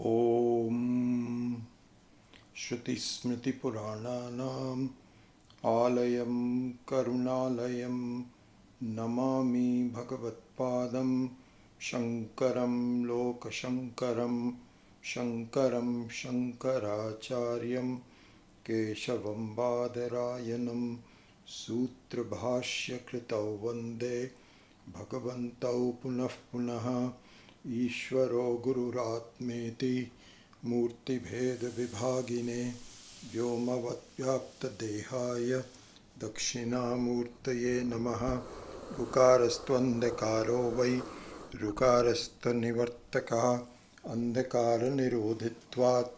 Om Shruti Smriti Purananam Alayam Karunalayam Namami Bhagavatpadam Shankaram Lokashankaram Shankaram Shankaracharyam Keshavam Badarayanam Sutra Bhashya Kritau Vande Bhagavantau Punah Punaha Ishvaro Gururatmeti Murti Bheda Vibhagine Vyomavatyapta Dehaya Dakshinamurtaye Namaha Rukarastvandakaro Vai Rukarastanivartaka Andakara Nirodhitvat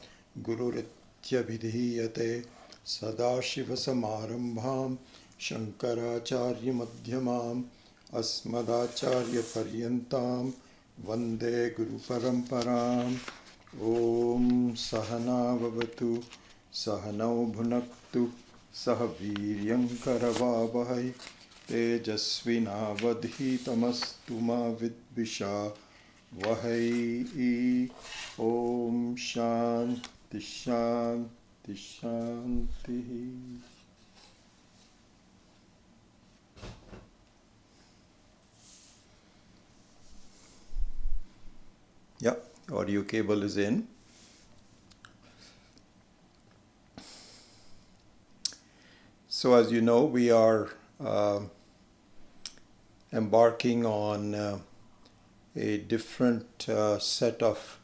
Gururitya Vidhiyate Sadashiva Samarambham Shankaracharya Madhyamam Asmadacharya Paryantam Vande Guru Paramparam. Om Sahana Vavatu Sahanau Bhunaktu Sahaviryam Karavavahai Tejasvina Vadhitamastu Ma Vidvisha Vahai. Om Shanti Shanti Shanti. Yeah, audio cable is in. So as you know, we are embarking on a different set of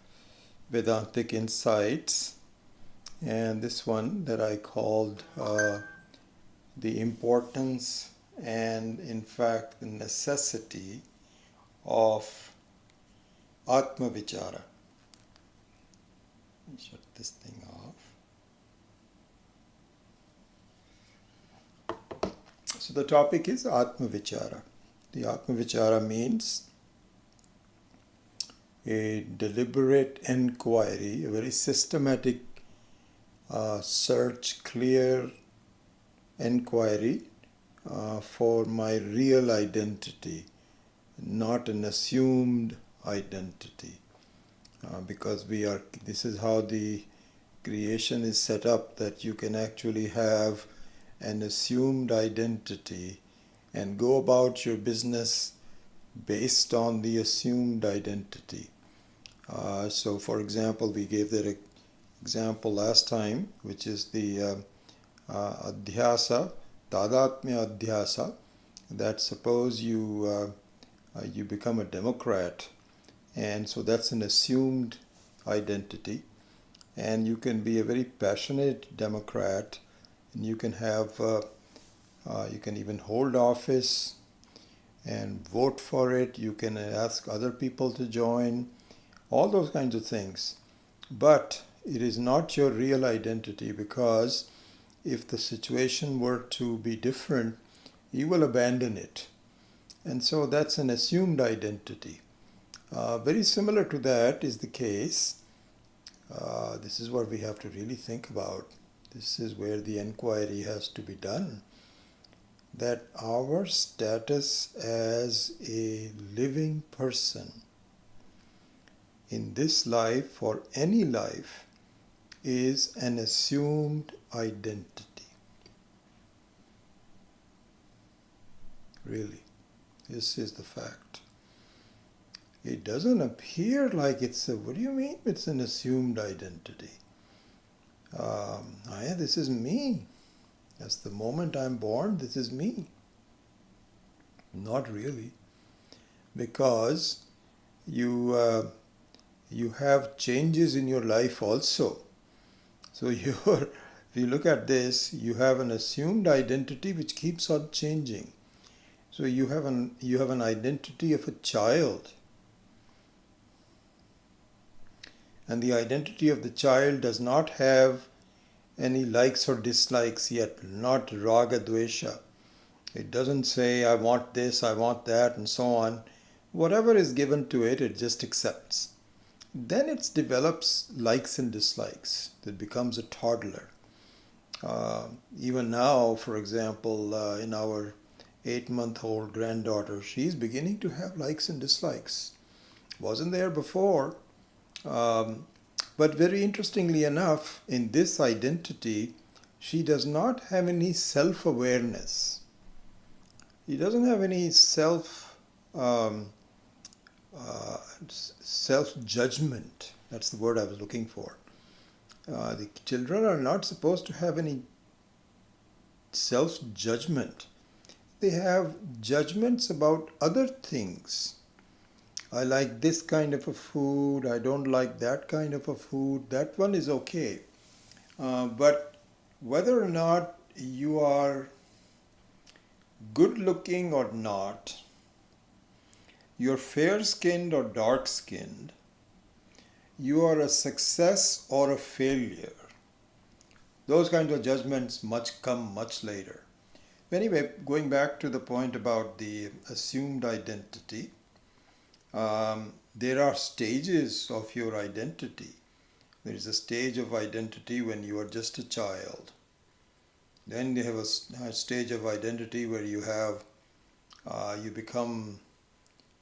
Vedantic Insights, and this one that I called the importance and in fact the necessity of Atma Vichara. Let me shut this thing off. So the topic is Atma Vichara. The Atma Vichara means a deliberate inquiry, a very systematic search, clear inquiry for my real identity, not an assumed identity, because this is how the creation is set up, that you can actually have an assumed identity and go about your business based on the assumed identity. So for example, we gave that example last time, which is the adhyasa, tadatmya adhyasa, that suppose you become a Democrat, and so that's an assumed identity, and you can be a very passionate Democrat, and you can have you can even hold office and vote for it. You can ask other people to join, all those kinds of things, but it is not your real identity, because if the situation were to be different, you will abandon it, and so that's an assumed identity. Very similar to that is the case. This is what we have to really think about. This is where the inquiry has to be done. That our status as a living person in this life or any life is an assumed identity. Really, this is the fact. It doesn't appear like it's what do you mean it's an assumed identity? This is me. That's the moment I'm born, this is me. Not really. Because you have changes in your life also. So if you look at this, you have an assumed identity which keeps on changing. So you have an identity of a child. And the identity of the child does not have any likes or dislikes yet, not raga dvesha. It doesn't say, I want this, I want that, and so on. Whatever is given to it, it just accepts. Then it develops likes and dislikes. It becomes a toddler. Even now, for example, in our 8-month-old granddaughter, she's beginning to have likes and dislikes. Wasn't there before. But very interestingly enough, in this identity, she does not have any self-awareness. She doesn't have any um, self-judgment. That's the word I was looking for. The children are not supposed to have any self-judgment. They have judgments about other things. I like this kind of a food, I don't like that kind of a food. That one is okay. But whether or not you are good looking or not, you're fair skinned or dark skinned, you are a success or a failure, those kinds of judgments come much later. Anyway, going back to the point about the assumed identity, there are stages of your identity. There is a stage of identity when you are just a child. Then you have a stage of identity where you become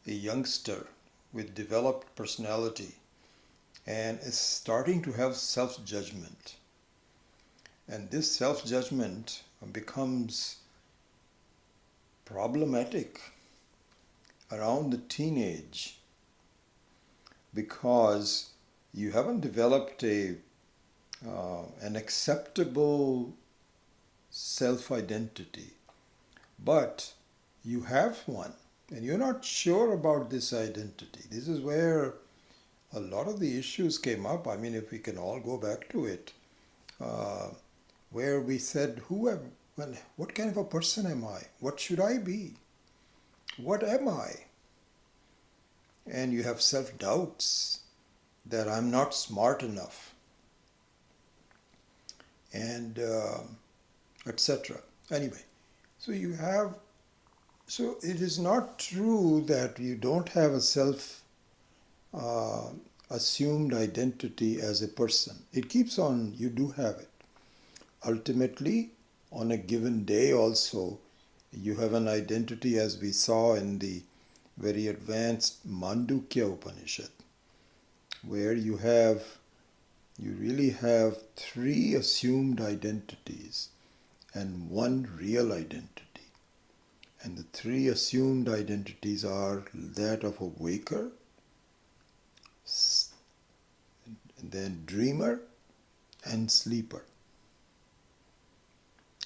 a youngster with developed personality and is starting to have self-judgment. And this self-judgment becomes problematic around the teenage because you haven't developed an acceptable self-identity, but you have one and you're not sure about this identity. This is where a lot of the issues came up. I mean, if we can all go back to it, where we said, what kind of a person am I? What should I be? What am I? And you have self-doubts that I'm not smart enough, and etc. Anyway, so it is not true that you don't have a assumed identity as a person. It keeps on, you do have it. Ultimately, on a given day also, you have an identity, as we saw in the very advanced Mandukya Upanishad, where you really have 3 assumed identities and 1 real identity. And the 3 assumed identities are that of a waker, and then dreamer, and sleeper.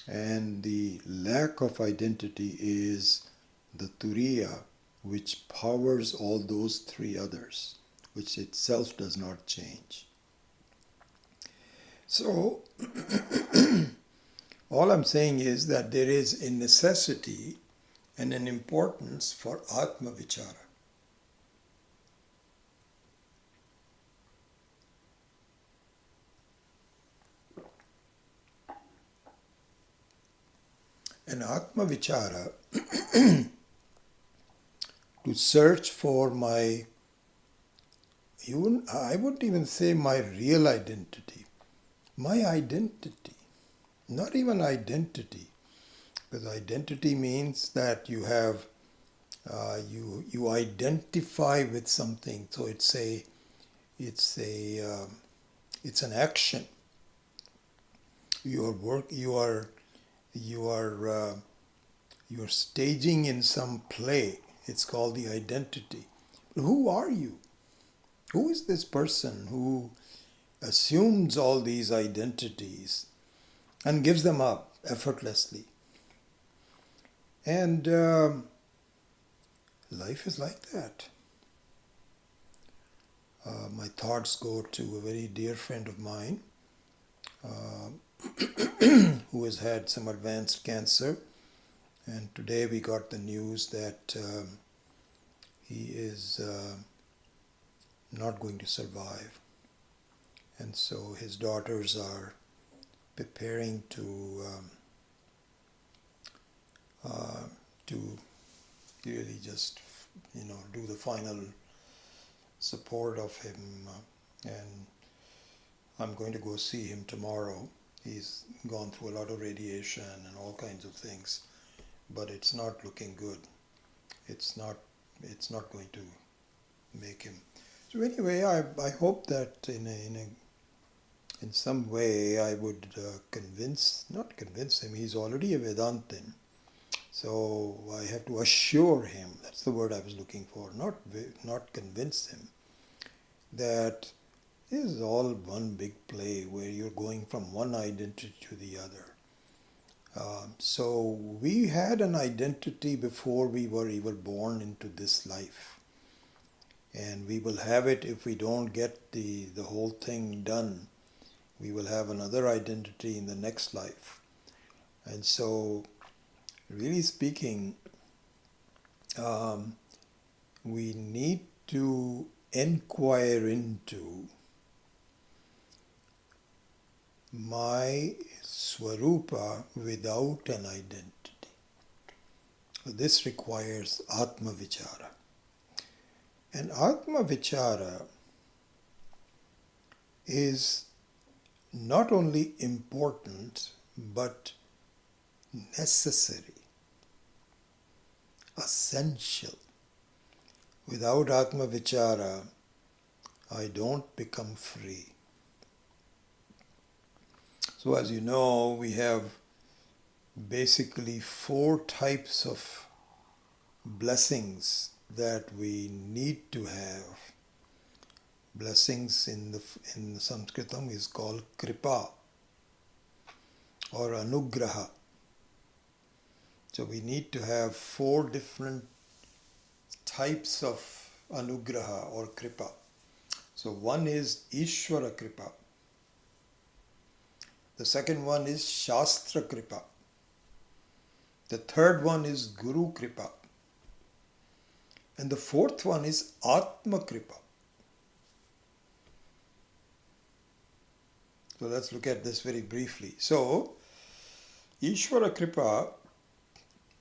And the lack of identity is the turiya, which powers all those 3 others, which itself does not change. So, all I'm saying is that there is a necessity and an importance for Atma Vichara. And Atma Vichara, to search for I wouldn't even say my real identity, my identity, not even identity, because identity means that you have, you identify with something, so it's an action. You're staging in some play. It's called the identity. But who are you? Who is this person who assumes all these identities and gives them up effortlessly? And life is like that. My thoughts go to a very dear friend of mine who has had some advanced cancer, and today we got the news that he is not going to survive. And so his daughters are preparing to really just, do the final support of him. And I'm going to go see him tomorrow. He's gone through a lot of radiation and all kinds of things, but it's not looking good. It's not going to make him. So anyway, I hope that in in some way I would not convince him, he's already a Vedantin. So I have to assure him, that's the word I was looking for, not convince him, that this is all one big play where you're going from one identity to the other. So we had an identity before we were even born into this life. And we will have it if we don't get the whole thing done. We will have another identity in the next life. And so, really speaking, we need to inquire into my Swarupa without an identity. This requires Atma Vichara. And Atma Vichara is not only important but necessary, essential. Without Atma Vichara, I don't become free. So as you know, we have basically 4 types of blessings that we need to have. Blessings in Sanskritam is called kripa or anugraha. So we need to have 4 different types of anugraha or kripa. So one is Ishvara kripa. The second one is Shastra kripa. The third one is Guru kripa. And the fourth one is Atma kripa. So let's look at this very briefly. So, Ishvara kripa,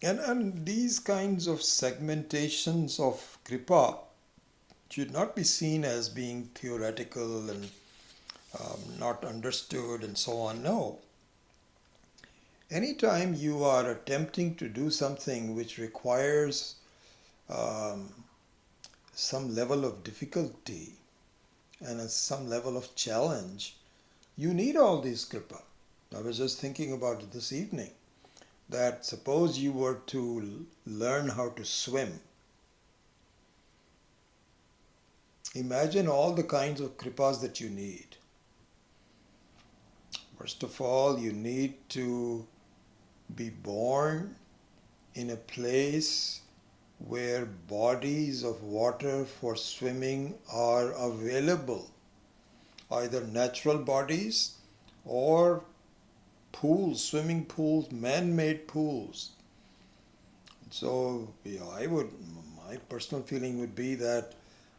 and these kinds of segmentations of kripa should not be seen as being theoretical and not understood and so on. No. Anytime you are attempting to do something which requires some level of difficulty and some level of challenge, you need all these kripa. I was just thinking about it this evening, that suppose you were to learn how to swim. Imagine all the kinds of kripas that you need. First of all, you need to be born in a place where bodies of water for swimming are available, either natural bodies or pools, swimming pools, man-made pools. So my personal feeling would be that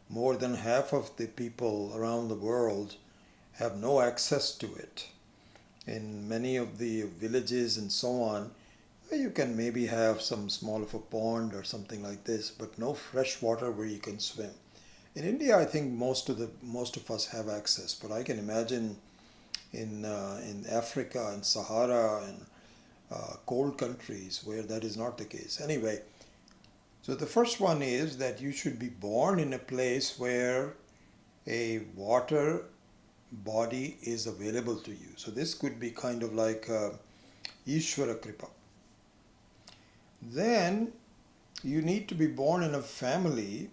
more than half of the people around the world have no access to it. In many of the villages and so on, you can maybe have some small of a pond or something like this, but no fresh water where you can swim. In India, I think most of us have access, but I can imagine in Africa and Sahara and cold countries where that is not the case. Anyway, so the first one is that you should be born in a place where a water body is available to you. So this could be kind of like Ishvara Kripa. Then you need to be born in a family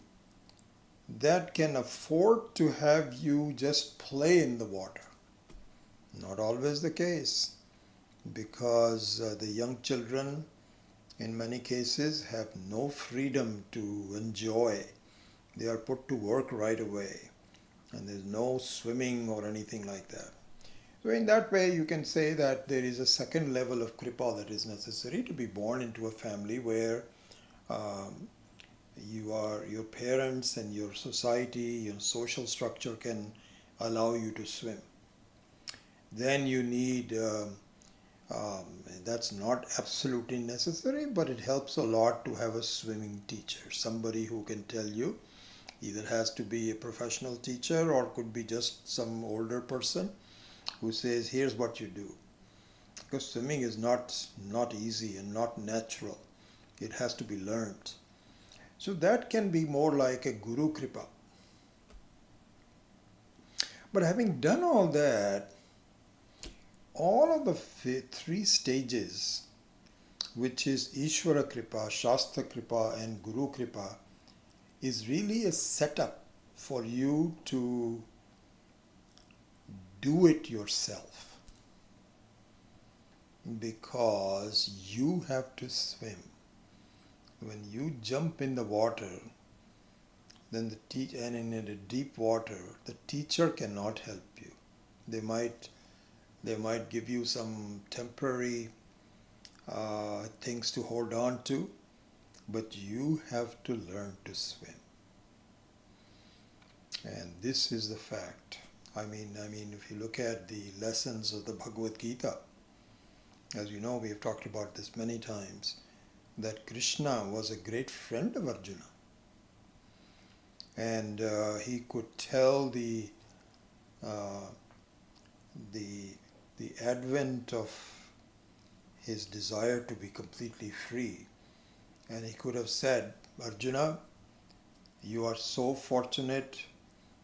that can afford to have you just play in the water. Not always the case, because the young children in many cases have no freedom to enjoy. They are put to work right away, and there's no swimming or anything like that. So in that way you can say that there is a second level of kripa that is necessary to be born into a family where your parents and your society, your social structure can allow you to swim. Then you need, that's not absolutely necessary, but it helps a lot to have a swimming teacher, somebody who can tell you. Either has to be a professional teacher or could be just some older person who says, here's what you do. Because swimming is not easy and not natural. It has to be learned. So that can be more like a Guru Kripa. But having done all that, all of the three stages, which is Ishvara Kripa, Shastra Kripa and Guru Kripa, is really a setup for you to do it yourself, because you have to swim. When you jump in the water, then and in a deep water, the teacher cannot help you. They might give you some temporary things to hold on to, but you have to learn to swim. And this is the fact. I mean, if you look at the lessons of the Bhagavad Gita, as you know, we have talked about this many times, that Krishna was a great friend of Arjuna. And he could tell the advent of his desire to be completely free. And he could have said, Arjuna, you are so fortunate.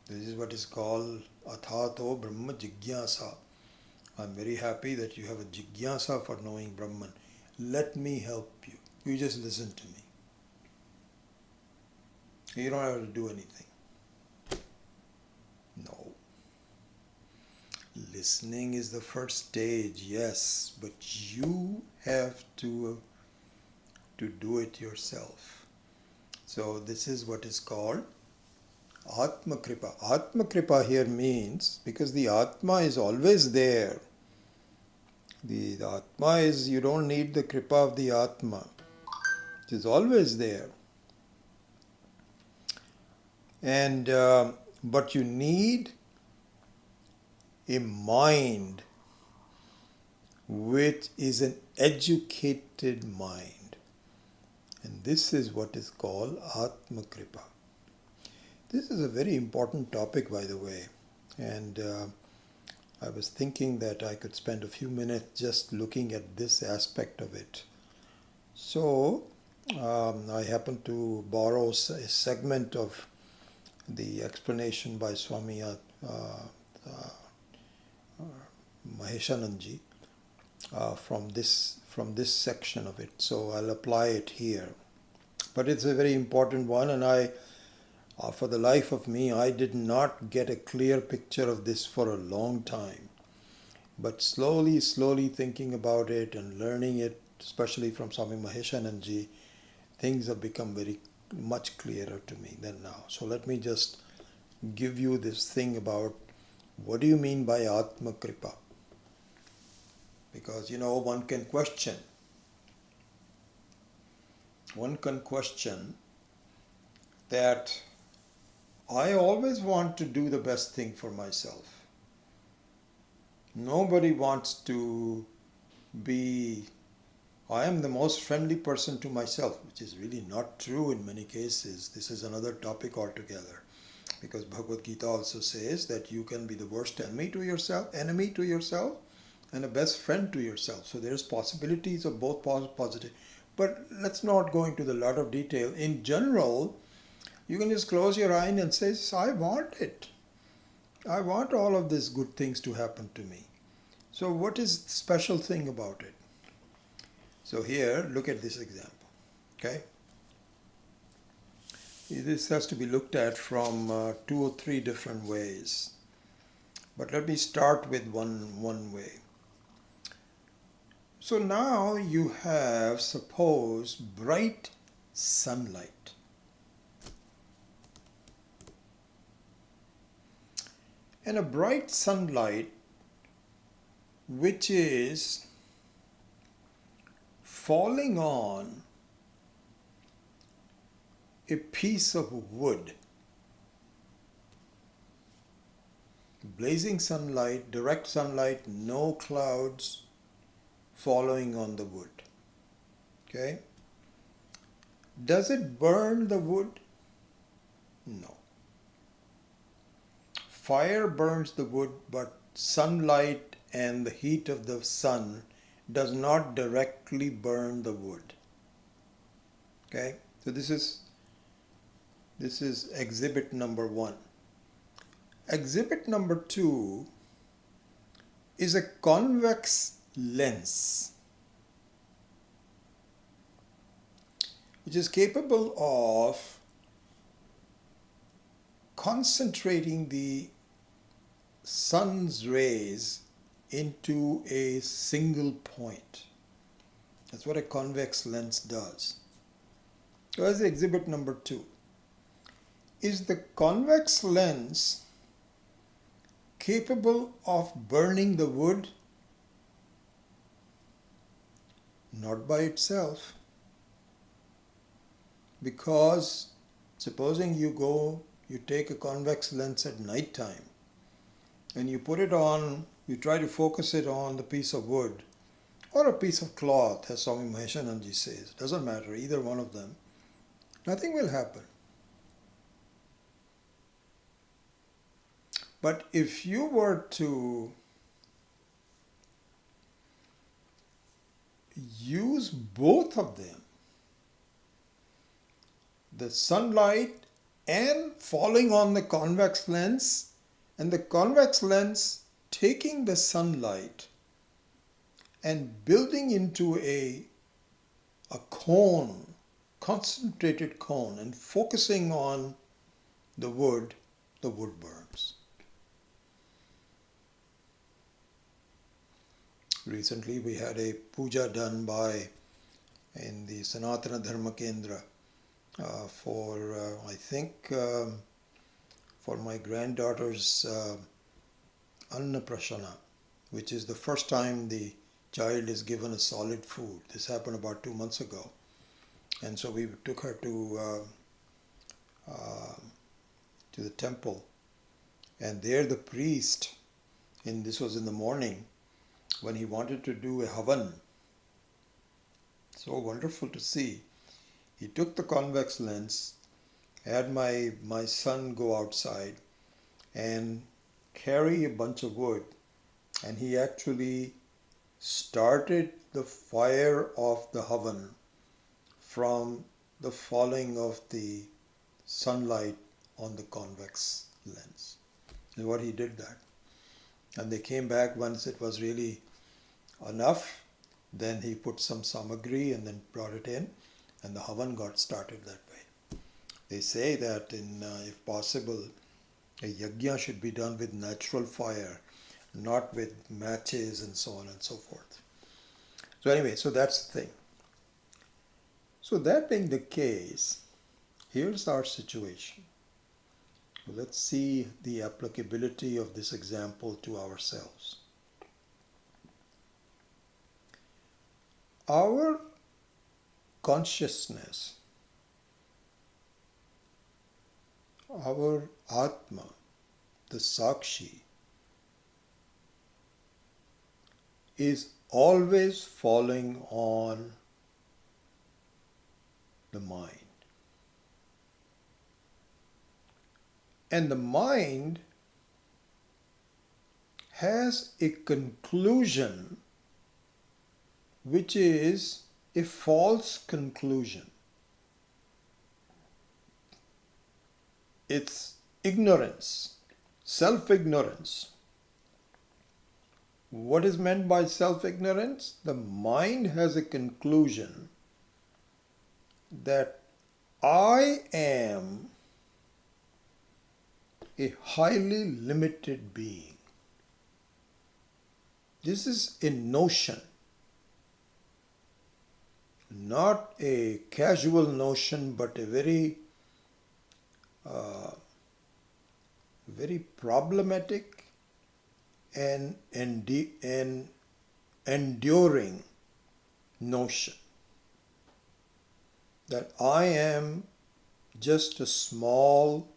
This is what is called Athato Brahma Jigyasa. I'm very happy that you have a jigyasa for knowing Brahman. Let me help you. You just listen to me. You don't have to do anything. No. Listening is the first stage, yes, but you have to do it yourself. So this is what is called Atma Kripa. Atma Kripa here means, because the Atma is always there. The Atma is, you don't need the Kripa of the Atma. It is always there. And but you need a mind which is an educated mind. And this is what is called Atma Kripa. This is a very important topic, by the way. And I was thinking that I could spend a few minutes just looking at this aspect of it. So I happened to borrow a segment of the explanation by Swami Maheshananji from this section of it. So I'll apply it here. But it's a very important one, and for the life of me, I did not get a clear picture of this for a long time. But slowly thinking about it and learning it, especially from Swami Maheshananji, things have become very much clearer to me than now. So let me just give you this thing about what do you mean by Atma Kripa? Because, one can question. One can question that I always want to do the best thing for myself. Nobody wants to be, I am the most friendly person to myself, which is really not true in many cases. This is another topic altogether. Because Bhagavad Gita also says that you can be the worst enemy to yourself, and the best friend to yourself. So there's possibilities of both positive. But let's not go into the lot of detail. In general, you can just close your eye and say, I want it. I want all of these good things to happen to me. So what is the special thing about it? So here, look at this example. Okay? This has to be looked at from 2 or 3 different ways. But let me start with one way. So now you have, suppose, bright sunlight. And a bright sunlight which is falling on a piece of wood. Blazing sunlight, direct sunlight, no clouds following on the wood. Okay? Does it burn the wood? No. Fire burns the wood, but sunlight and the heat of the sun does not directly burn the wood. Okay? So this is exhibit number 1. Exhibit number 2 is a convex lens which is capable of concentrating the sun's rays into a single point. That's what a convex lens does. So that's exhibit number 2. Is the convex lens capable of burning the wood? Not by itself. Because supposing you take a convex lens at night time and you put it on, you try to focus it on the piece of wood or a piece of cloth, as Swami Maheshananji says, doesn't matter, either one of them, nothing will happen. But if you were to use both of them, the sunlight and falling on the convex lens, and the convex lens taking the sunlight and building into a cone, concentrated cone, and focusing on the wood burns. Recently we had a puja done in the Sanatana Dharma Kendra for my granddaughter's Annaprasana, which is the first time the child is given a solid food. This happened about 2 months ago. And so we took her to the temple. And there the priest, and this was in the morning, when he wanted to do a havan, so wonderful to see, he took the convex lens, had my son go outside and carry a bunch of wood, and he actually started the fire of the havan from the falling of the sunlight on the convex lens. And what he did that. And they came back once it was really enough. Then he put some samagri and then brought it in, and the havan got started that way. They say that if possible, a yajna should be done with natural fire, not with matches and so on and so forth. So anyway, so that's the thing. So that being the case, here's our situation. Let's see the applicability of this example to ourselves. Our consciousness, our Atma, the Sakshi, is always falling on the mind. And the mind has a conclusion which is a false conclusion. It's ignorance, self-ignorance. What is meant by self-ignorance? The mind has a conclusion that I am a highly limited being. This is a notion, not a casual notion, but a very problematic and enduring notion that I am just a small,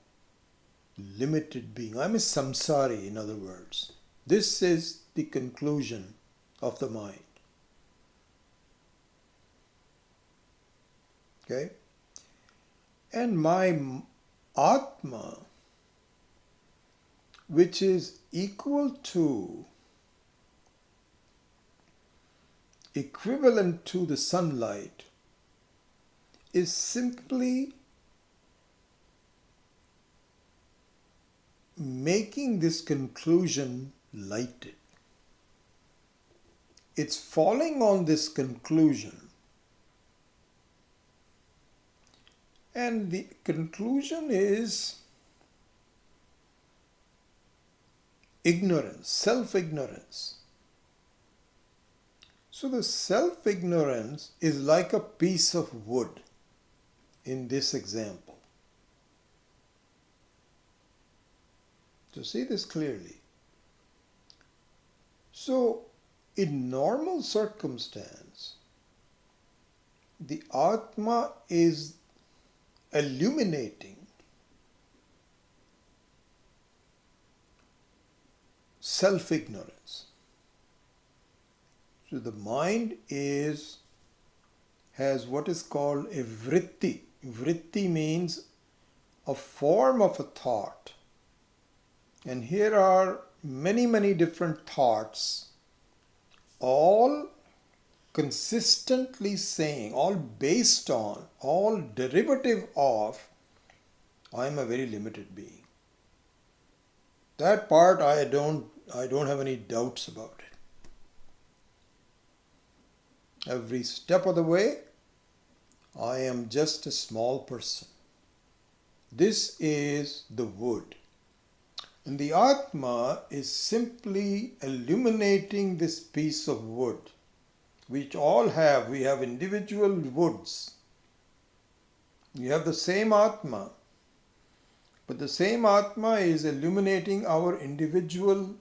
limited being. I'm a samsari, in other words. This is the conclusion of the mind. Okay? And my Atma, which is equivalent to the sunlight, is simply making this conclusion lighted. it's falling on this conclusion. And the conclusion is ignorance, self-ignorance. So the self-ignorance is like a piece of wood in this example. So see this clearly. So in normal circumstance, the Atma is illuminating self-ignorance. So the mind has what is called a vritti. Vritti means a form of a thought. And here are many different thoughts, all consistently saying, all based on, all derivative of, I am a very limited being. That part I don't have any doubts about it. Every step of the way, I am just a small person. This is the wood. And the Atma is simply illuminating this piece of wood, which all have. We have individual woods. You have the same Atma, but the same Atma is illuminating our individual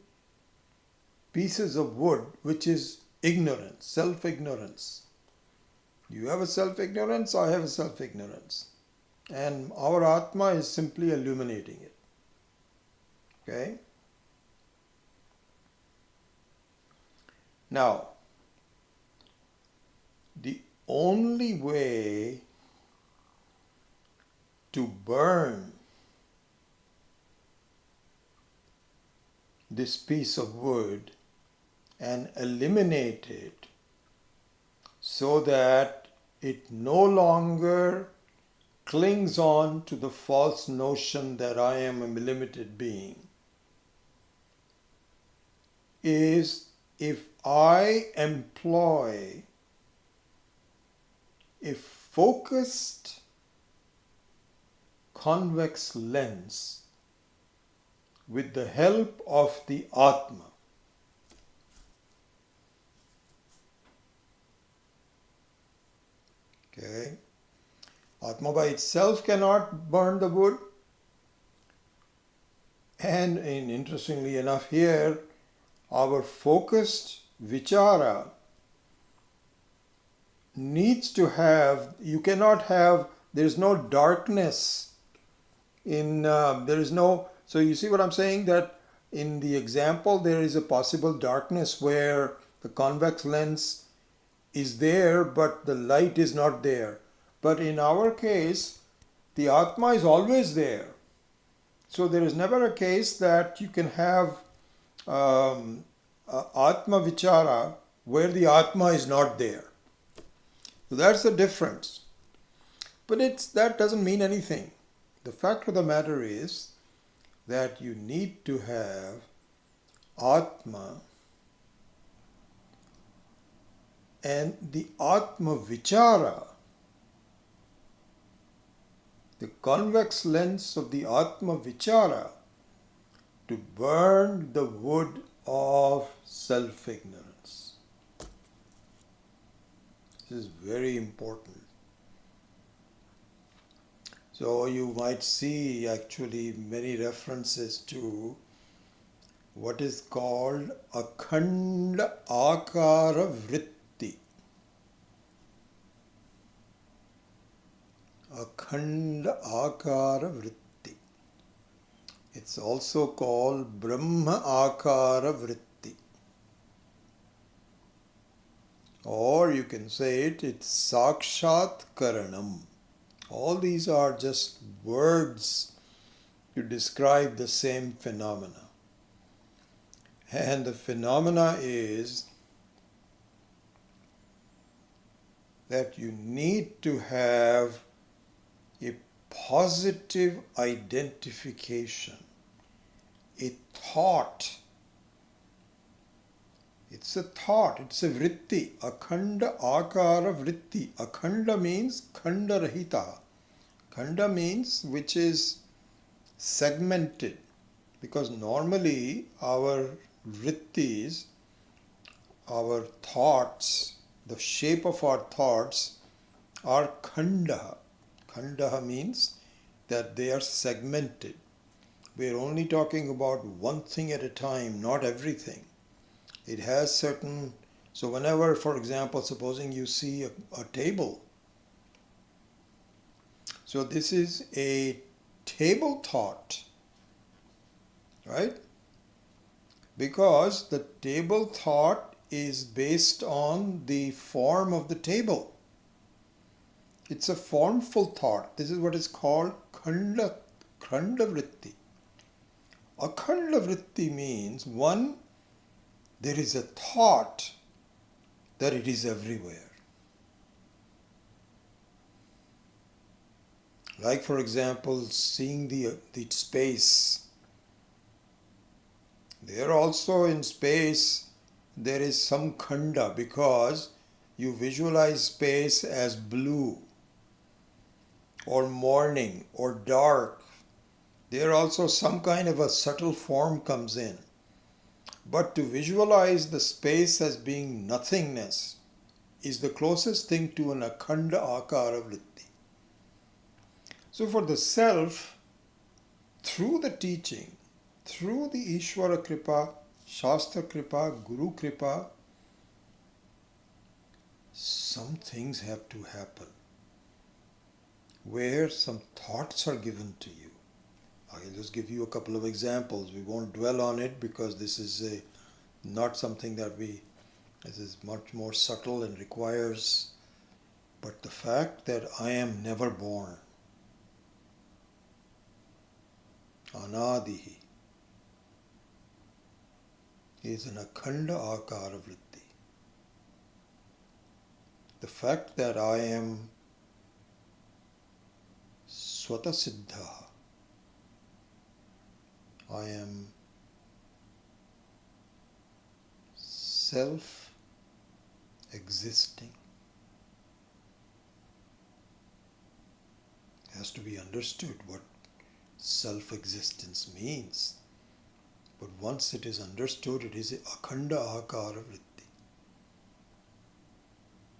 pieces of wood, which is ignorance, self-ignorance. You have a self-ignorance, I have a self-ignorance. And our Atma is simply illuminating it. Okay? Now, the only way to burn this piece of wood and eliminate it so that it no longer clings on to the false notion that I am a limited being is if I employ a focused convex lens with the help of the Atma. Okay? Atma by itself cannot burn the wood. And interestingly enough here, our focused vichara needs to have, you cannot have, there is no darkness in, there is no, so you see what I'm saying, that in the example there is a possible darkness where the convex lens is there but the light is not there. But in our case, the Atma is always there. So there is never a case that you can have Atma Vichara where the Atma is not there. So that's the difference. But that doesn't mean anything. The fact of the matter is that you need to have Atma and the Atma Vichara, the convex lens of the Atma Vichara, to burn the wood of self-ignorance. This is very important. So you might see actually many references to what is called Akhanda Akara Vritti. Akhanda Akara Vritti. It's also called Brahma Akara Vritti. Or you can say it's Sakshat Karanam. All these are just words to describe the same phenomena. And the phenomena is that you need to have a positive identification, a thought. It's It's a thought, it's a vritti, akhanda akara vritti. Akhanda means khanda rahita. Khanda means which is segmented, because normally our vrittis, our thoughts, the shape of our thoughts are khanda. Khanda means that they are segmented. We are only talking about one thing at a time, not everything. It has certain, so whenever, for example, supposing you see a table, so this is a table thought, right? Because the table thought is based on the form of the table. It's a formful thought. This is what is called khanda vritti. Akhanda vritti means, one, there is a thought that it is everywhere. Like, for example, seeing the space. There also in space there is some khanda, because you visualize space as blue or morning or dark. There also some kind of a subtle form comes in. But to visualize the space as being nothingness is the closest thing to an akhanda akara vritti. So for the self, through the teaching, through the Ishvara Kripa, Shastra Kripa, Guru Kripa, some things have to happen where some thoughts are given to you. I'll just give you a couple of examples. We won't dwell on it because this is not something that this is much more subtle and requires, but the fact that I am never born, anadihi, is an akhanda akara vritti. The fact that I am swata siddha, I am self-existing, has to be understood what self-existence means. But once it is understood, it is akhanda akara vritti.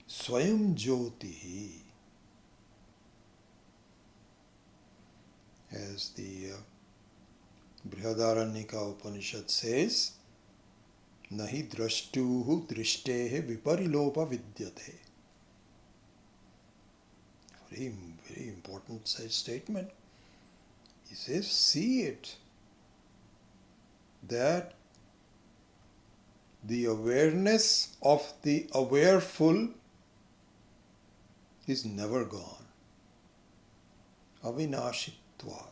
Swayam jyotihi, as the Brihadaranyaka Upanishad says, nahi drashtuhu drishtehe viparilopa vidyate. Very, very important statement. He says, see it, that the awareness of the awareful is never gone. Avinashitvat.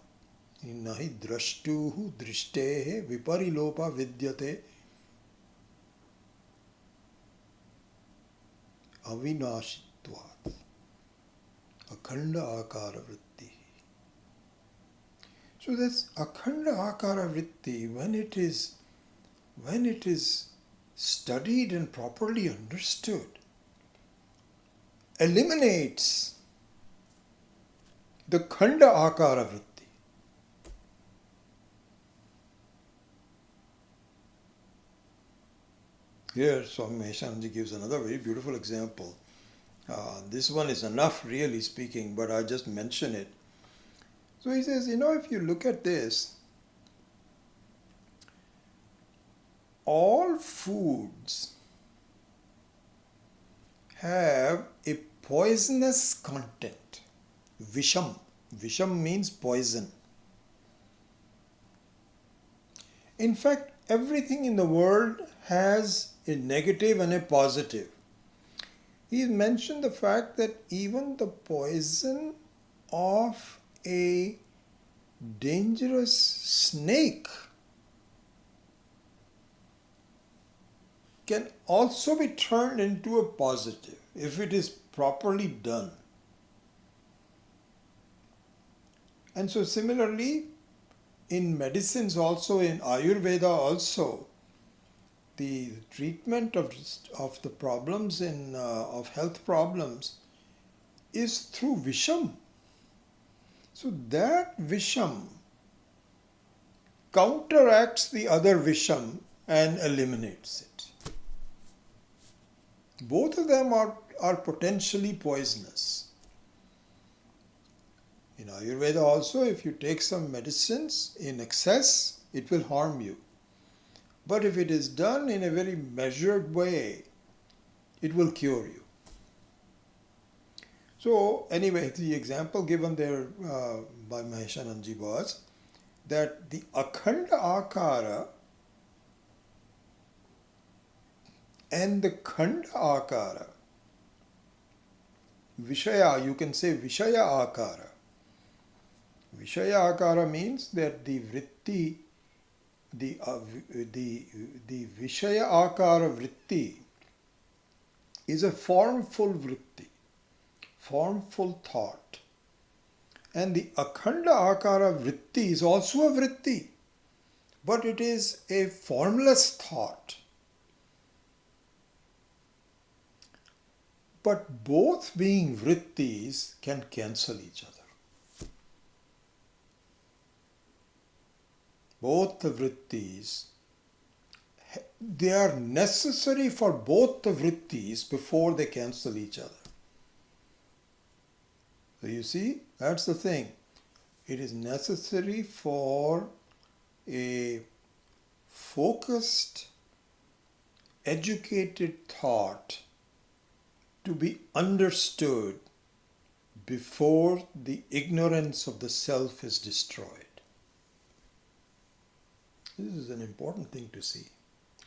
Nahi drashtuhu drishtehe viparilopa vidyate. Avinashitvat. Akhanda akara vritti. So this akhanda akara vritti, when it is studied and properly understood, eliminates the khanda akara vritti. Here Swami Maheshanji gives another very beautiful example. This one is enough, really speaking, but I just mention it. So he says, if you look at this, all foods have a poisonous content. Visham. Visham means poison. In fact, everything in the world has a negative and a positive. He mentioned the fact that even the poison of a dangerous snake can also be turned into a positive if it is properly done. And so similarly, in medicines also, in Ayurveda also, the treatment of the problems of health problems is through Visham. So that Visham counteracts the other Visham and eliminates it. Both of them are potentially poisonous. In Ayurveda also, if you take some medicines in excess, it will harm you. But if it is done in a very measured way, it will cure you. So anyway, the example given there by Maheshananji was that the Akhanda Akara and the Khanda Akara, Vishaya, you can say Vishaya Akara. Vishaya Akara means that the vritti, the Vishaya Akara vritti is a formful vritti, formful thought. And the Akhanda Akara vritti is also a vritti, but it is a formless thought. But both being vrittis can cancel each other. Both the vrittis, they are necessary for both the vrittis before they cancel each other. So you see, that's the thing. It is necessary for a focused, educated thought to be understood before the ignorance of the self is destroyed. This is an important thing to see.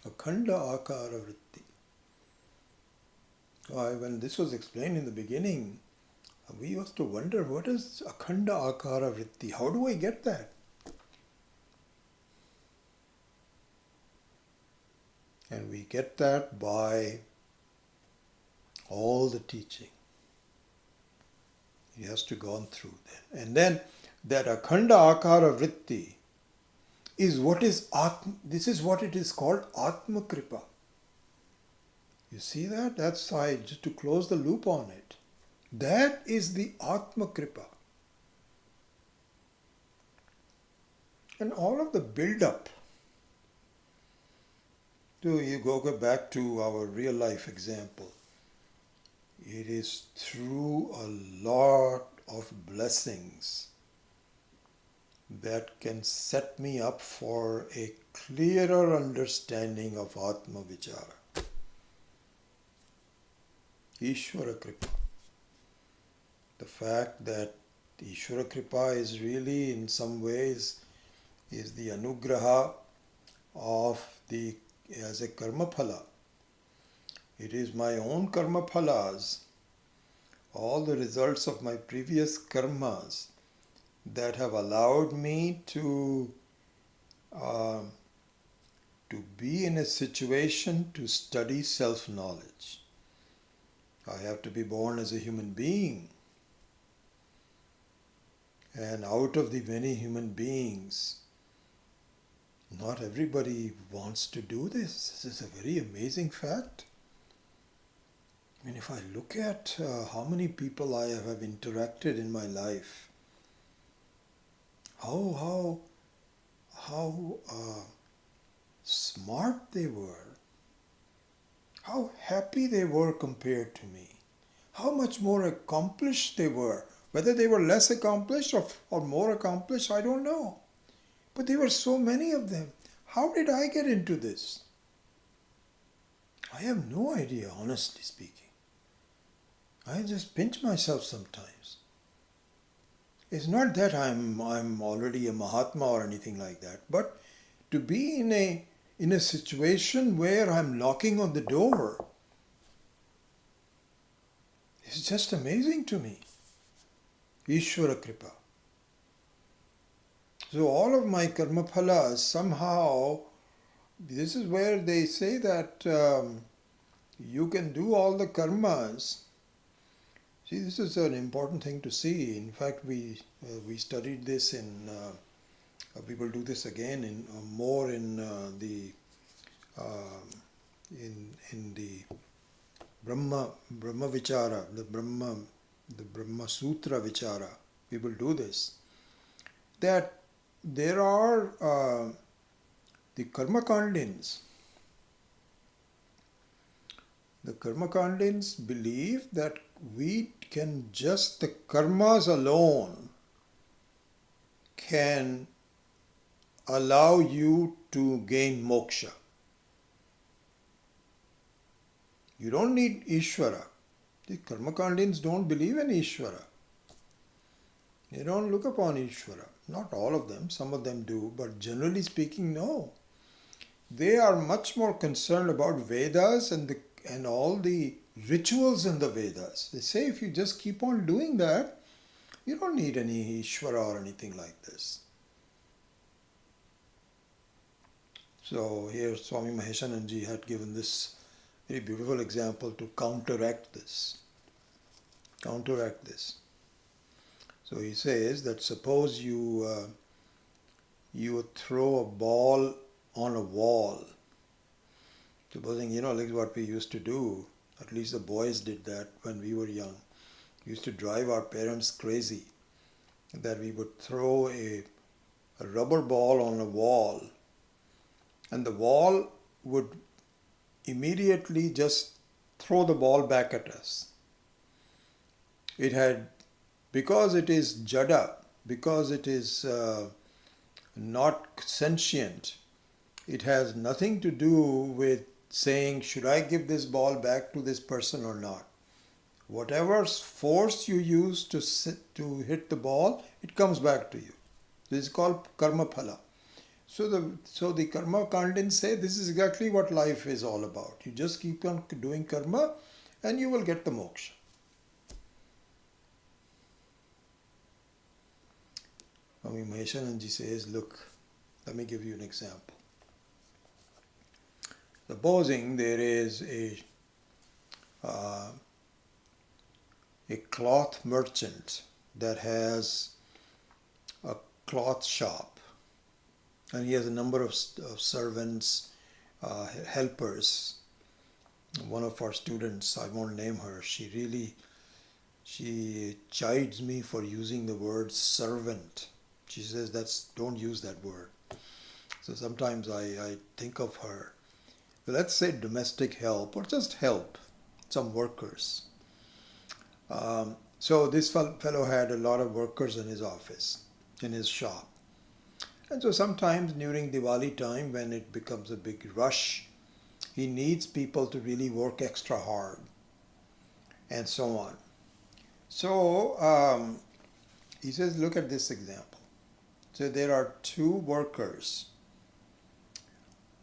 Akhanda Akara Vritti. When this was explained in the beginning, we used to wonder, what is Akhanda Akara Vritti? How do I get that? And we get that by all the teaching. He has to go on through that. And then that Akhanda Akara Vritti is what is Atma. This is what it is called, Atma Kripa. You see that? That's why, just to close the loop on it. That is the Atma Kripa. And all of the build-up, you go back to our real life example. It is through a lot of blessings that can set me up for a clearer understanding of Atma Vichara. Ishvara Kripa. The fact that Ishvara Kripa is really, in some ways, is the anugraha of as a karma phala. It is my own karma phalas, all the results of my previous karmas that have allowed me to be in a situation to study self-knowledge. I have to be born as a human being. And out of the many human beings, not everybody wants to do this. This is a very amazing fact. I mean, if I look at how many people I have interacted in my life, how smart they were, how happy they were compared to me, how much more accomplished they were. Whether they were less accomplished or more accomplished, I don't know. But there were so many of them. How did I get into this? I have no idea, honestly speaking. I just pinch myself sometimes. It's not that I'm already a Mahatma or anything like that, but to be in a situation where I'm knocking on the door is just amazing to me. Ishvara Kripa. So all of my karma phalas, somehow, this is where they say that you can do all the karmas. See, this is an important thing to see. In fact, we studied this we will do this again more in the in the Brahma Vichara, the Brahma Sutra Vichara, we will do this, that there are the Karma Kandins. The Karma Kandins believe that we can just, the karmas alone can allow you to gain moksha. You don't need Ishvara. The Karma Kandins don't believe in Ishvara. They don't look upon Ishvara. Not all of them, some of them do, but generally speaking, no. They are much more concerned about Vedas and all the rituals in the Vedas. They say if you just keep on doing that, you don't need any Ishvara or anything like this. So here Swami Maheshananji had given this very beautiful example to counteract this. So he says that suppose you throw a ball on a wall. Supposing, like what we used to do, at least the boys did that when we were young. We used to drive our parents crazy that we would throw a rubber ball on a wall, and the wall would immediately just throw the ball back at us. Because it is jada, because it is not sentient, it has nothing to do with saying, should I give this ball back to this person or not? Whatever force you use to hit the ball, it comes back to you. This is called karma phala. So the Karma Kandins say this is exactly what life is all about. You just keep on doing karma and you will get the moksha. Swami Maheshananji says, look, let me give you an example. Supposing there is a cloth merchant that has a cloth shop, and he has a number of servants, helpers. One of our students, I won't name her, she chides me for using the word servant. She says, don't use that word. So sometimes I think of her, let's say domestic help or just help, some workers. So this fellow had a lot of workers in his office, in his shop. And so sometimes during Diwali time, when it becomes a big rush, he needs people to really work extra hard and so on. So he says, look at this example. So there are two workers.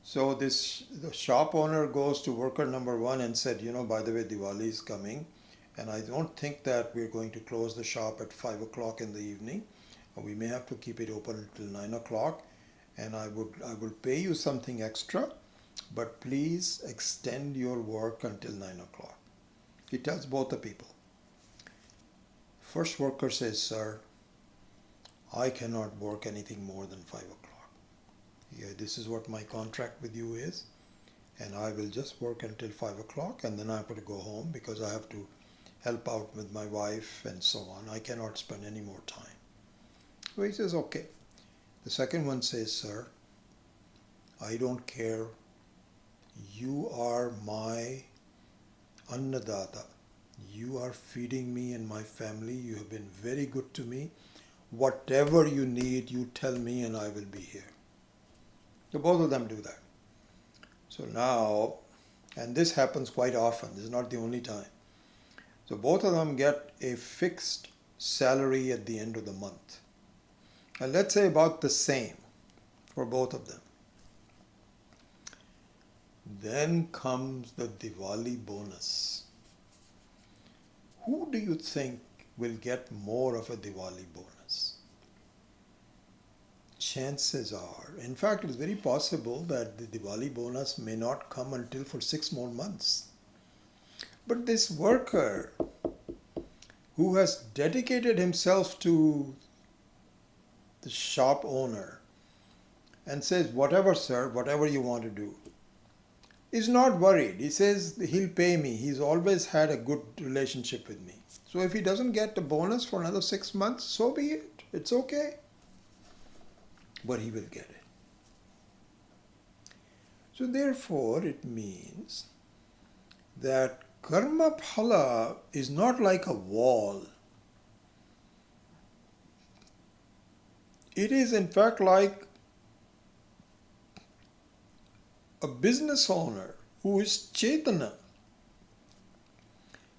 So the shop owner goes to worker number one and said, by the way, Diwali is coming, and I don't think that we're going to close the shop at 5 o'clock in the evening. We may have to keep it open until 9 o'clock, and I will pay you something extra, but please extend your work until 9 o'clock. He tells both the people. First worker says, sir, I cannot work anything more than 5 o'clock. Yeah, this is what my contract with you is, and I will just work until 5 o'clock, and then I have to go home because I have to help out with my wife and so on. I cannot spend any more time. So he says, okay. The second one says, sir, I don't care. You are my annadata. You are feeding me and my family. You have been very good to me. Whatever you need, you tell me and I will be here. So both of them do that. So now, and this happens quite often. This is not the only time. So both of them get a fixed salary at the end of the month. And let's say about the same for both of them. Then comes the Diwali bonus. Who do you think will get more of a Diwali bonus? Chances are, in fact, it's very possible that the Diwali bonus may not come until for 6 more months. But this worker who has dedicated himself to the shop owner and says, whatever, sir, whatever you want to do, is not worried. He says he'll pay me. He's always had a good relationship with me. So if he doesn't get a bonus for another 6 months, so be it. It's okay. But he will get it. So therefore, it means that karma phala is not like a wall. It is in fact like a business owner who is Chaitana,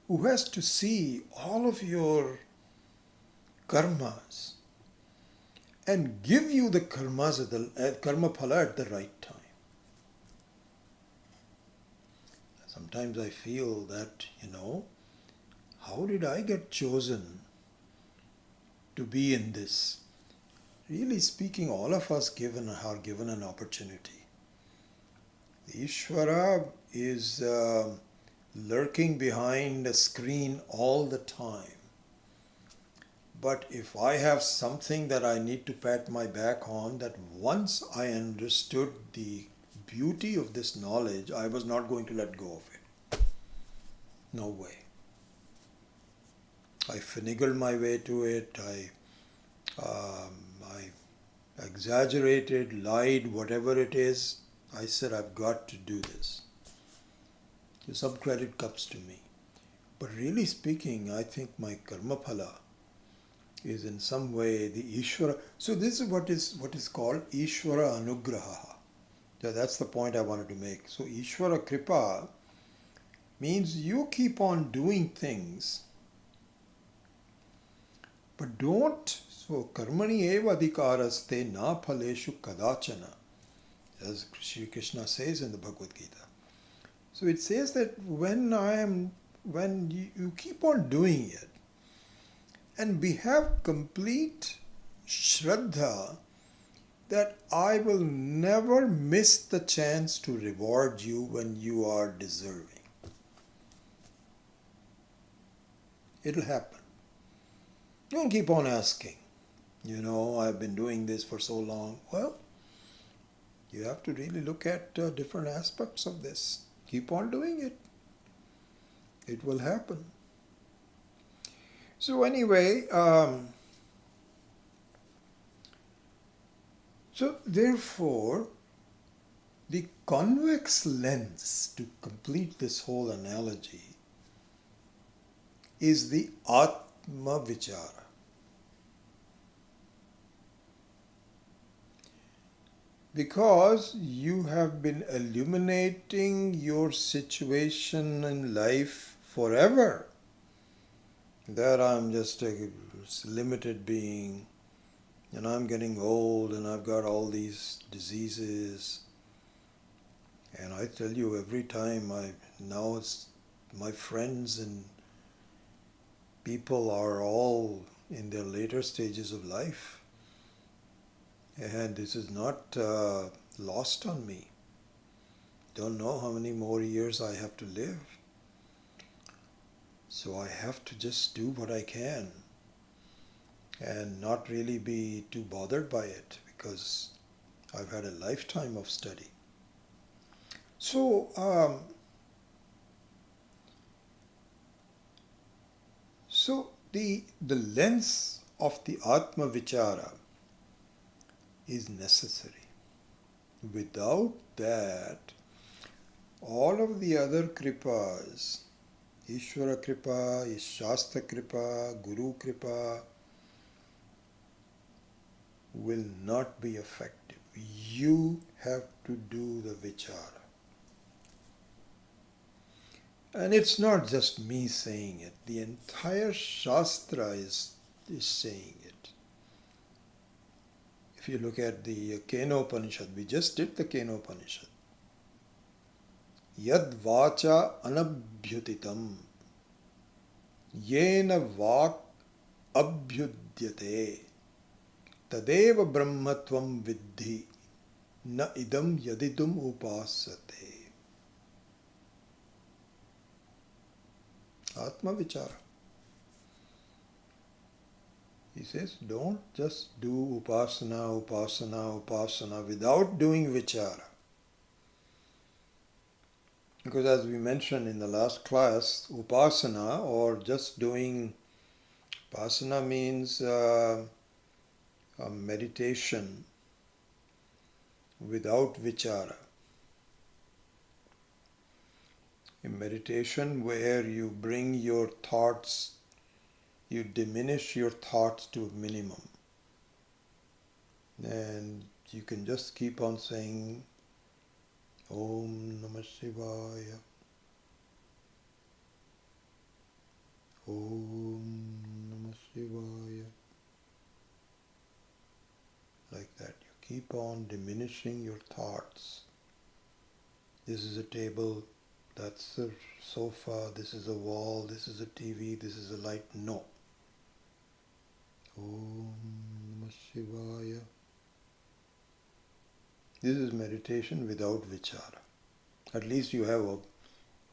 who has to see all of your karmas and give you the karmas karma phala at the right time. Sometimes I feel that, how did I get chosen to be in this? Really speaking, all of us are given an opportunity. The Ishvara is lurking behind a screen all the time. But if I have something that I need to pat my back on, that once I understood the beauty of this knowledge, I was not going to let go of it. No way. I finagled my way to it. I exaggerated, lied, whatever it is. I said, I've got to do this. So some credit comes to me. But really speaking, I think my karma phala is in some way the Ishvara. So this is what is called Ishvara Anugraha. So that's the point I wanted to make. So Ishvara Kripa means you keep on doing things, but don't. So karmani eva adhikaraste na phaleshu kadachana, as Sri Krishna says in the Bhagavad Gita. So it says that when you keep on doing it, and we have complete shraddha that I will never miss the chance to reward you when you are deserving. It'll happen. Don't keep on asking. I've been doing this for so long. Well, you have to really look at different aspects of this. Keep on doing it. It will happen. So anyway, so therefore, the convex lens, to complete this whole analogy, is the Atma Vichara. Because you have been illuminating your situation in life forever, that I'm just a limited being, and I'm getting old, and I've got all these diseases. And I tell you, every time now it's my friends and people are all in their later stages of life. And this is not lost on me. Don't know how many more years I have to live. So I have to just do what I can and not really be too bothered by it, because I've had a lifetime of study. So, the lens of the Atma Vichara is necessary. Without that, all of the other kripas, Ishvara Kripa, Shastra Kripa, Guru Kripa, will not be effective. You have to do the vichara. And it's not just me saying it. The entire Shastra is saying it. If you look at the Kenopanishad, we just did the Kenopanishad. Yad vacha anabhyutitam yena vak abhyudyate tadeva brahmatvam viddhi na idam yadidum upasate. Atma Vichara. He says, don't just do upasana, upasana, upasana without doing vichara. Because as we mentioned in the last class, upasana or just doing upasana means a meditation without vichara. A meditation where you bring your thoughts, you diminish your thoughts to a minimum. And you can just keep on saying Om Namah Shivaya, Om Namah Shivaya. Like that. You keep on diminishing your thoughts. This is a table, that's a sofa, this is a wall, this is a TV, this is a light. No. Om Namah Shivaya. This is meditation without vichara. At least you have a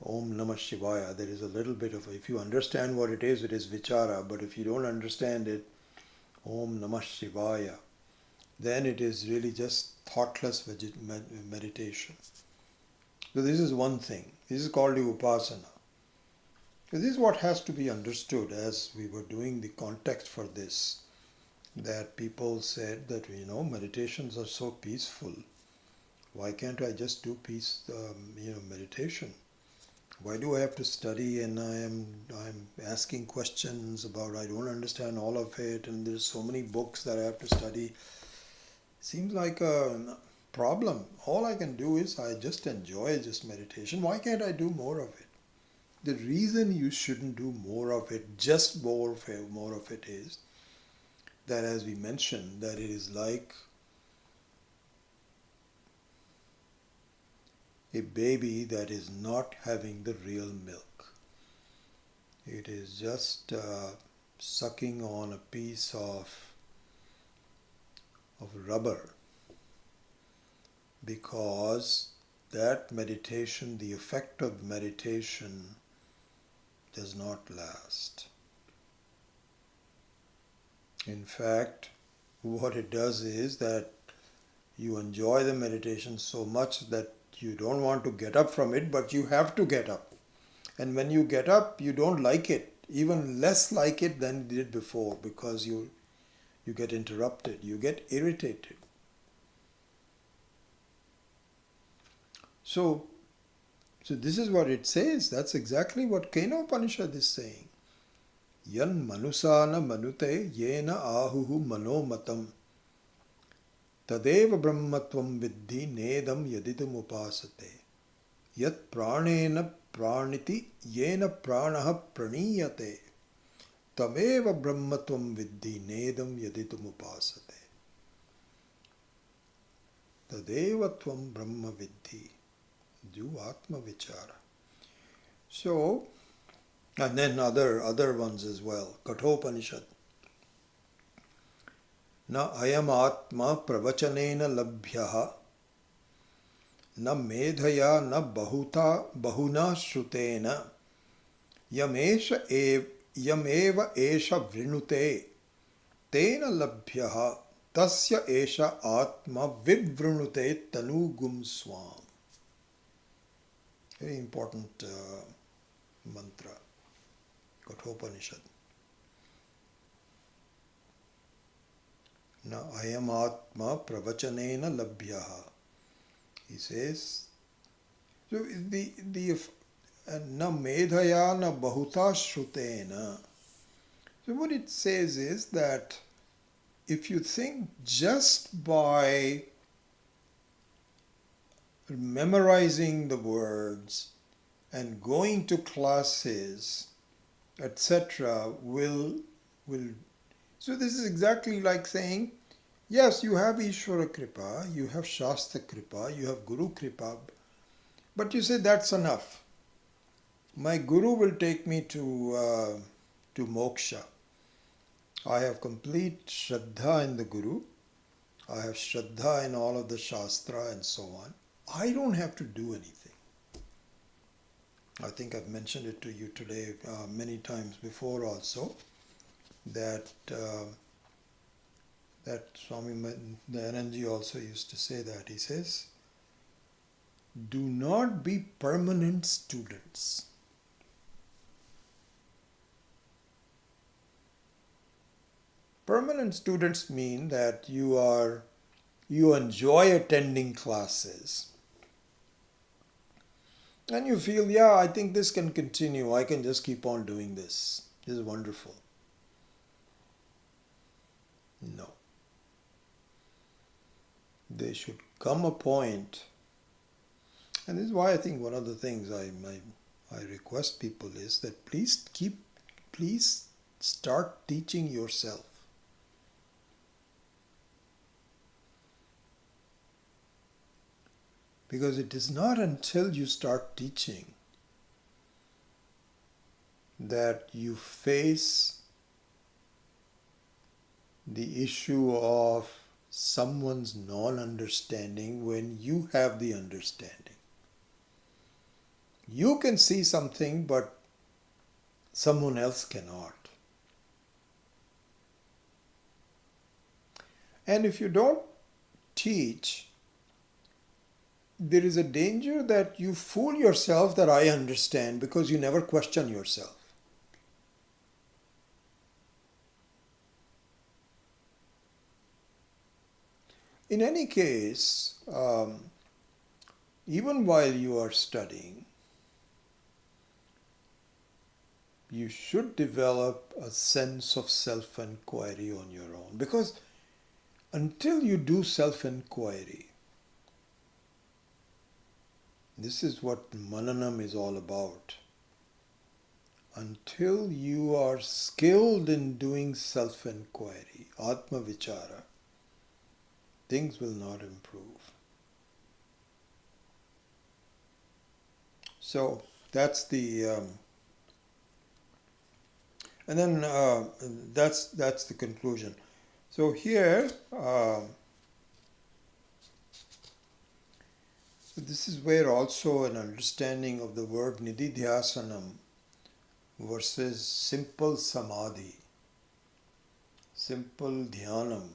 Om Namah Shivaya. There is a little bit of, if you understand what it is vichara. But if you don't understand it, Om Namah Shivaya, then it is really just thoughtless meditation. So this is one thing. This is called the upasana. So this is what has to be understood as we were doing the context for this. That people said that, meditations are so peaceful. Why can't I just do meditation? Why do I have to study and I'm asking questions about I don't understand all of it and there's so many books that I have to study. Seems like a problem. All I can do is I just enjoy just meditation. Why can't I do more of it? The reason you shouldn't do more of it, just more of it is that, as we mentioned, that it is like a baby that is not having the real milk. It is just sucking on a piece of rubber, because that meditation, the effect of meditation does not last. In fact, what it does is that you enjoy the meditation so much that you don't want to get up from it, but you have to get up. And when you get up, you don't like it, even less like it than you did before, because you get interrupted, you get irritated. So this is what it says. That's exactly what Kena Upanishad is saying. Yan manusana manute yena ahuhu manomatam tadeva brahmatvam viddhi nedam yaditam upasate yat pranena praniti yena pranaha praniyate tameva brahmatvam viddhi nedam yaditam upasate tadeva tvam brahma viddhi. Do Atma vichara. So, and then other ones as well. Kathopanishad. Na ayam atma pravachanena labhyaha na medhaya na bahuna shrutena yameva esha vrinute tena labhyaha tasya esha atma vidvrunute tanugum swam. Very important mantra, Kathopanishad. Na ayam atma pravachanena labhyaha. He says, so the na medhaya na bahuta shrutena. So what it says is that if you think just by memorizing the words and going to classes, etc., will. So this is exactly like saying, yes, you have Ishvara Kripa, you have Shastra Kripa, you have Guru Kripa, but you say that's enough. My Guru will take me to moksha. I have complete Shraddha in the Guru. I have Shraddha in all of the Shastra and so on. I don't have to do anything. I think I've mentioned it to you today many times before also, that Swami Dayananji also used to say that. He says, Do not be permanent students. Permanent students mean that you enjoy attending classes. And you feel, yeah, I think this can continue. I can just keep on doing this. This is wonderful. No. There should come a point, and this is why I think one of the things I request people is that please start teaching yourself. Because it is not until you start teaching that you face the issue of someone's non-understanding when you have the understanding. You can see something, but someone else cannot. And if you don't teach, there is a danger that you fool yourself that I understand because you never question yourself. In any case, even while you are studying, you should develop a sense of self-inquiry on your own. Because until you do self-inquiry, this is what Mananam is all about. Until you are skilled in doing self-inquiry, Atma Vichara, things will not improve. So that's the, and then that's the conclusion. So here, this is where also an understanding of the word nididhyasanam versus simple samadhi, simple dhyanam.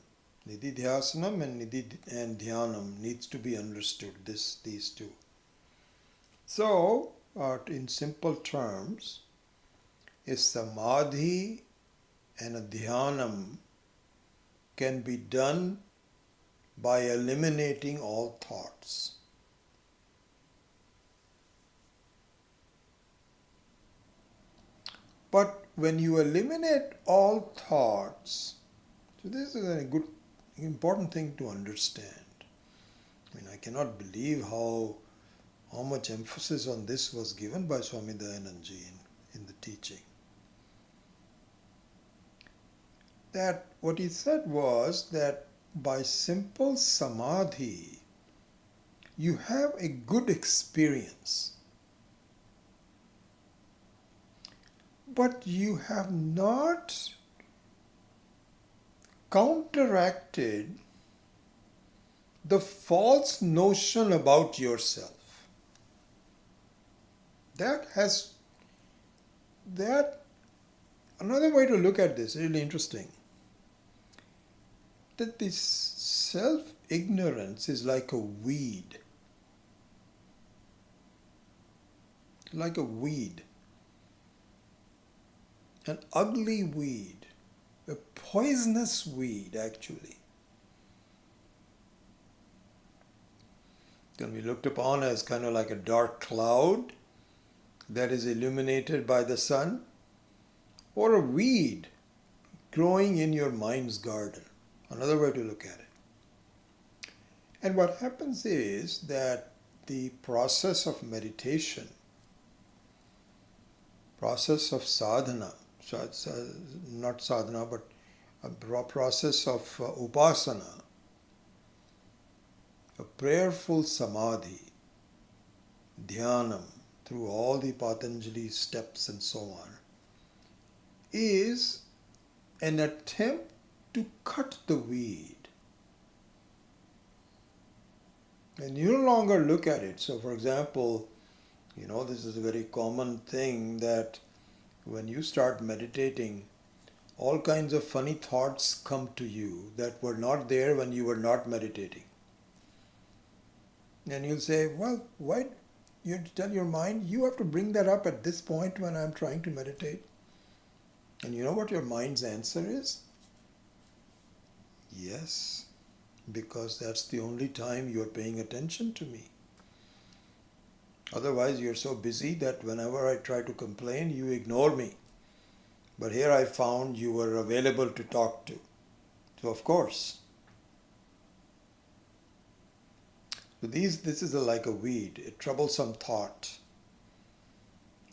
Nididhyasanam and dhyanam needs to be understood, these two. So, in simple terms, a samadhi and a dhyanam can be done by eliminating all thoughts. But when you eliminate all thoughts, so this is a good, important thing to understand. I mean, I cannot believe how much emphasis on this was given by Swami Dayanandji in the teaching. That what he said was that by simple samadhi, you have a good experience. But you have not counteracted the false notion about yourself. Another way to look at this, really interesting, that this self-ignorance is like a weed. Like a weed. An ugly weed. A poisonous weed, actually. It can be looked upon as kind of like a dark cloud that is illuminated by the sun, or a weed growing in your mind's garden. Another way to look at it. And what happens is that the process of meditation, process of sadhana, so it's not sadhana, but a process of upasana, a prayerful samadhi, dhyanam, through all the Patanjali steps and so on, is an attempt to cut the weed. And you no longer look at it. So for example, this is a very common thing that when you start meditating, all kinds of funny thoughts come to you that were not there when you were not meditating. And you'll say, well, why? You tell your mind, you have to bring that up at this point when I'm trying to meditate. And you know what your mind's answer is? Yes, because that's the only time you're paying attention to me. Otherwise, you're so busy that whenever I try to complain, you ignore me. But here I found you were available to talk to. So of course. So this is like a weed, a troublesome thought.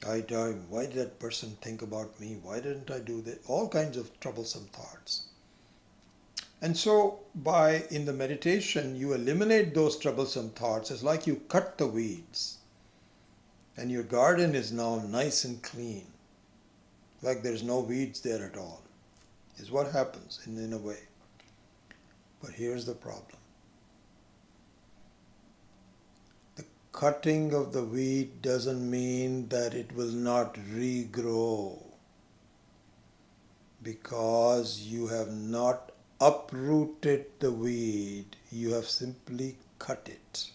Why did that person think about me? Why didn't I do that? All kinds of troublesome thoughts. And so in the meditation, you eliminate those troublesome thoughts. It's like you cut the weeds. And your garden is now nice and clean. Like there's no weeds there at all. Is what happens in a way. But here's the problem. The cutting of the weed doesn't mean that it will not regrow. Because you have not uprooted the weed, you have simply cut it.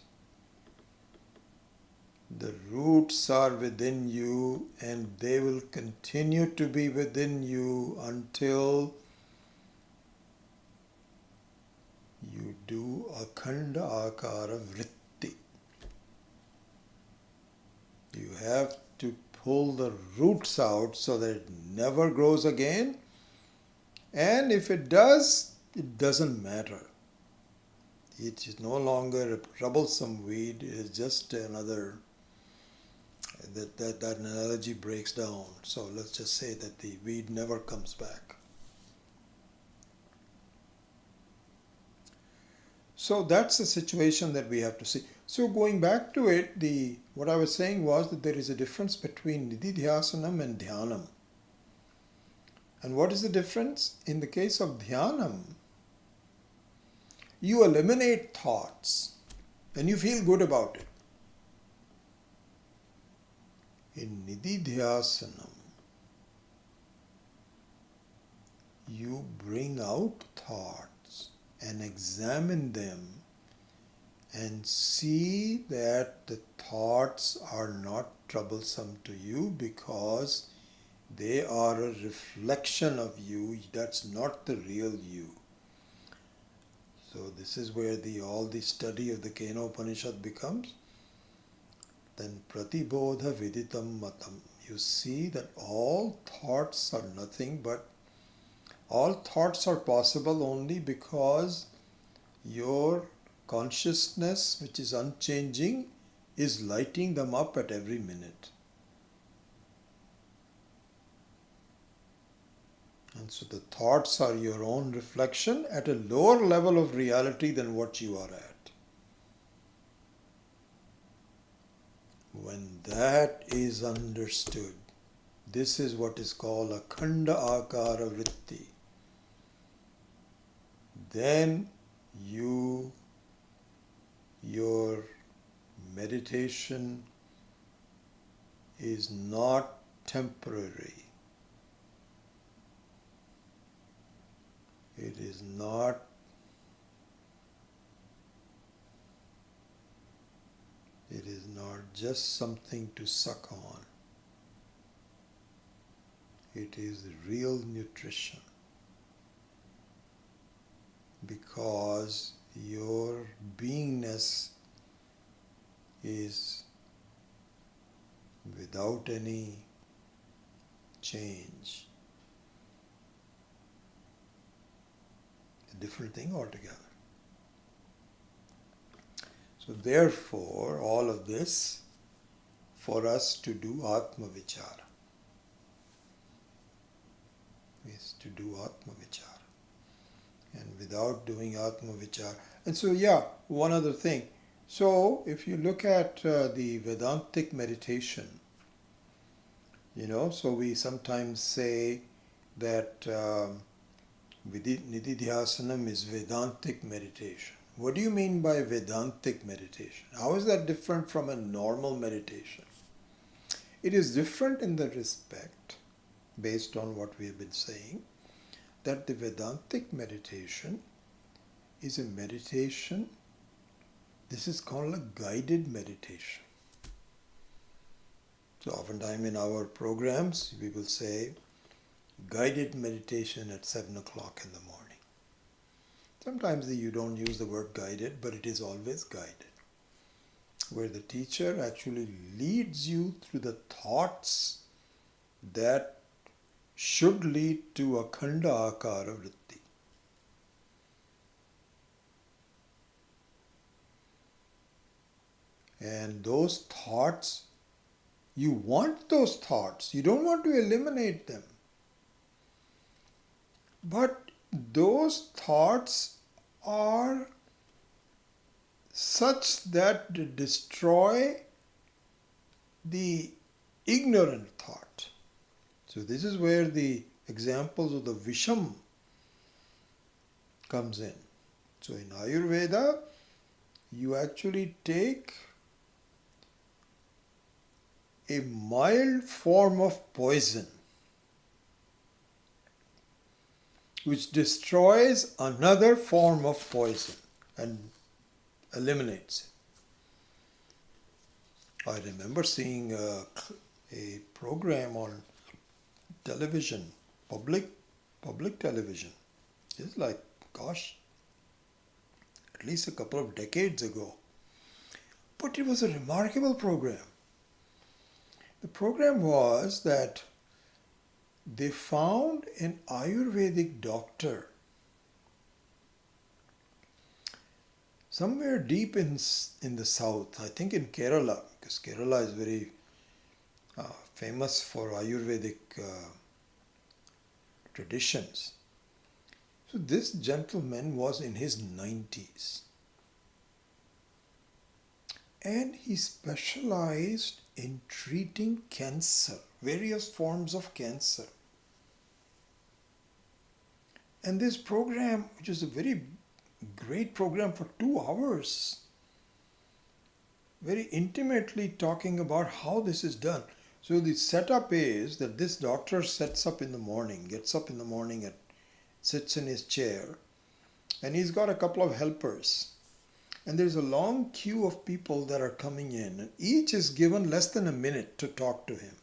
The roots are within you and they will continue to be within you until you do akhanda akara vritti. You have to pull the roots out so that it never grows again. And if it does, it doesn't matter. It is no longer a troublesome weed, it is just another, that analogy breaks down. So let's just say that the weed never comes back. So that's the situation that we have to see. So going back to it, what I was saying was that there is a difference between nididhyasanam and dhyanam. And what is the difference? In the case of dhyanam, you eliminate thoughts and you feel good about it. In nididhyasanam, you bring out thoughts and examine them and see that the thoughts are not troublesome to you because they are a reflection of you. That's not the real you. So this is where all the study of the Kena Upanishad becomes. Then pratibodha viditam matam. You see that all thoughts are nothing but all thoughts are possible only because your consciousness, which is unchanging, is lighting them up at every minute. And so the thoughts are your own reflection at a lower level of reality than what you are at. When that is understood, this is what is called akhanda akara vritti. Then your meditation is not temporary. It is not just something to suck on. It is real nutrition. Because your beingness is without any change. A different thing altogether. So therefore, all of this for us to do Atma Vichara. Is to do Atma Vichara. And without doing Atma Vichara. And so one other thing. So if you look at the Vedantic meditation, so we sometimes say that Nididhyasanam is Vedantic meditation. What do you mean by Vedantic meditation? How is that different from a normal meditation? It is different in the respect, based on what we have been saying, that the Vedantic meditation is a meditation This is called a guided meditation. So oftentimes in our programs, we will say guided meditation at 7 o'clock in the morning. Sometimes you don't use the word guided, but it is always guided, where the teacher actually leads you through the thoughts that should lead to akhanda akara vritti. And those thoughts, you want those thoughts, you don't want to eliminate them. But those thoughts are such that they destroy the ignorant thought. So this is where the examples of the Visham comes in. So in Ayurveda, you actually take a mild form of poison which destroys another form of poison and eliminates it. I remember seeing a program on television, public television. It's like, gosh, at least a couple of decades ago. But it was a remarkable program. The program was that they found an Ayurvedic doctor somewhere deep in the south, I think in Kerala, because Kerala is very famous for Ayurvedic traditions. So this gentleman was in his 90s. And he specialized in treating cancer, various forms of cancer. And this program, which is a very great program for 2 hours, very intimately talking about how this is done. So the setup is that this doctor gets up in the morning and sits in his chair, and he's got a couple of helpers. And there's a long queue of people that are coming in, and each is given less than a minute to talk to him.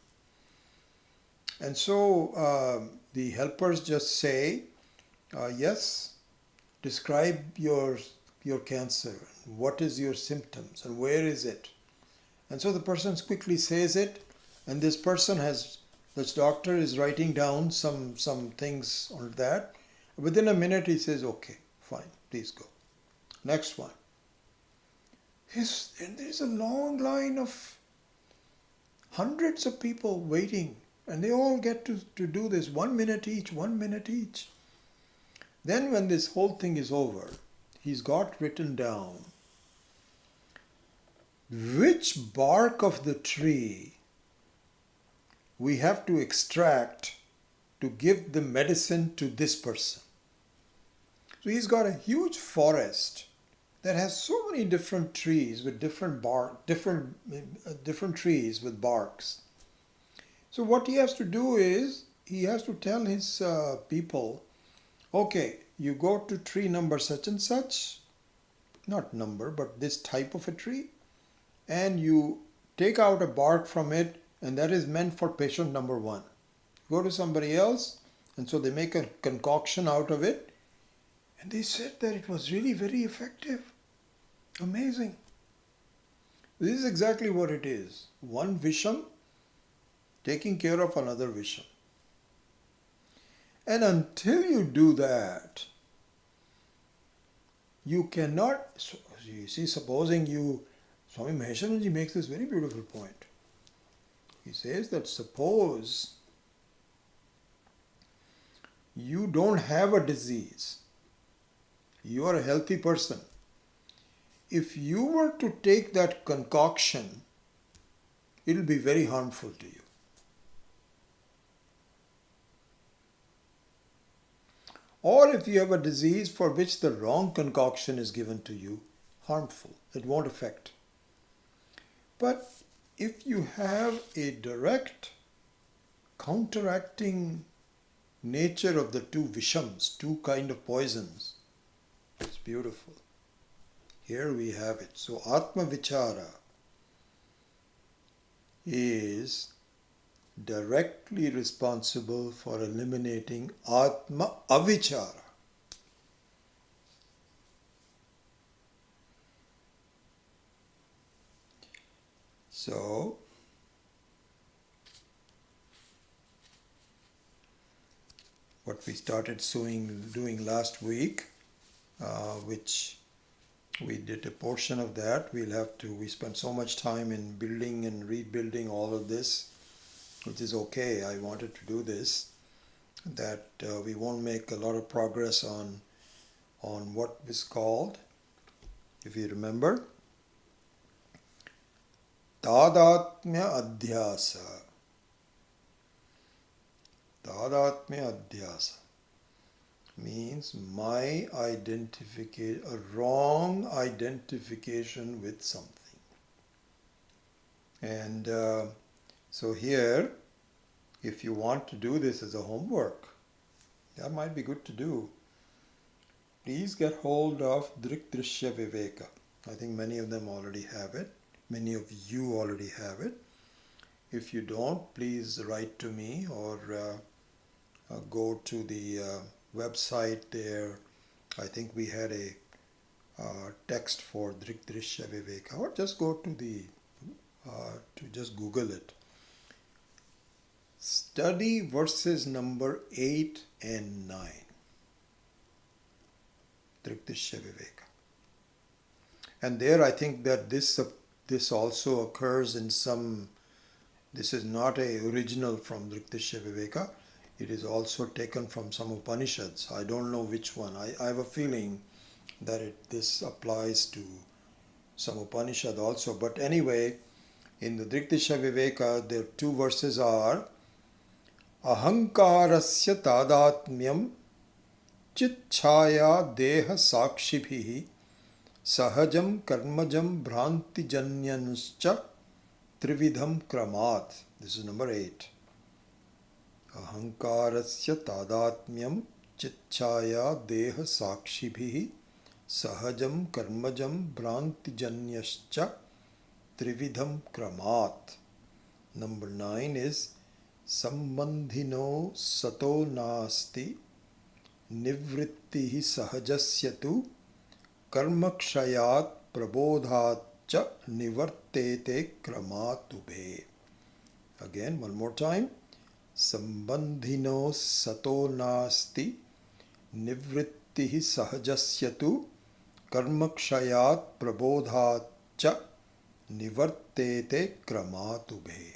And so the helpers just say, yes, describe your cancer. What is your symptoms and where is it? And so the person quickly says it, and this doctor is writing down some things on that. Within a minute he says, okay, fine, please go. Next one. And there's a long line of hundreds of people waiting, and they all get to do this 1 minute each. Then when this whole thing is over, he's got written down which bark of the tree we have to extract to give the medicine to this person. So he's got a huge forest that has so many different trees with different trees with barks. So what he has to do is he has to tell his people, okay, you go to tree number such and such, not number, but this type of a tree, and you take out a bark from it, and that is meant for patient number 1. Go to somebody else, and so they make a concoction out of it, and they said that it was really very effective. Amazing. This is exactly what it is. One Visham taking care of another Visham. And until you do that, you cannot, so you see, supposing Swami Maheswaranji makes this very beautiful point. He says that suppose you don't have a disease, you are a healthy person. If you were to take that concoction, it will be very harmful to you. Or if you have a disease for which the wrong concoction is given to you, harmful. It won't affect. But if you have a direct counteracting nature of the two Vishams, two kind of poisons, it's beautiful. Here we have it. So Atma Vichara is directly responsible for eliminating Atma Avichara. So, what we started doing last week, which we did a portion of that. We spent so much time in building and rebuilding all of this, which is okay. I wanted to do this, that we won't make a lot of progress on what is called, if you remember, Tadatmya Adhyasa. Tadatmya Adhyasa means my identification, a wrong identification with something. And so here, if you want to do this as a homework, that might be good to do. Please get hold of Drikdrishya Viveka. I think many of them already have it. Many of you already have it. If you don't, please write to me or go to the website there. I think we had a text for Drikdrishya Viveka, or just go to just Google it. Study verses number 8 and 9. Drikdrishya Viveka. And there I think that this also occurs in some. This is not a original from Drikdrishya Viveka. It is also taken from some Upanishads. I don't know which one. I have a feeling that this applies to some Upanishad also. But anyway, in the Drikdrishya Viveka, the two verses are Ahankarasya tadatmyam chitchaya deha sakshibhihi sahajam karmajam bhrantijanyanscha trividham kramat. This is number 8. Ahankarasya tadatmyam chitchaya deha sakshibhihi sahajam karmajam bhrantijanyascha trividham kramat. Number 9 is sambandhino sato nasti nivrittihi sahajasya tu karmakshayat prabodhat cha nivartete kramatubhe. Again, one more time. Sambandhino sato nasti nivrittihi sahajasya tu karmakshayat prabodhat cha nivartete kramatubhe.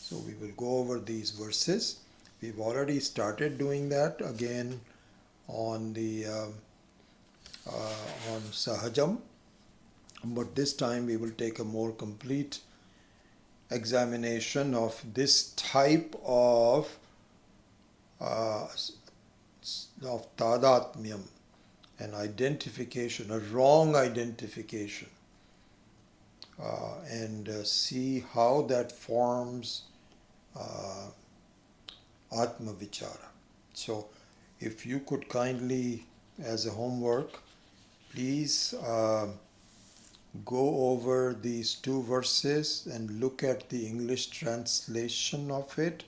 So we will go over these verses. We've already started doing that again on the on Sahajam, but this time we will take a more complete examination of this type of tadatmyam, an identification, a wrong identification, and see how that forms Atma Vichara. So if you could kindly, as a homework, please go over these two verses and look at the English translation of it.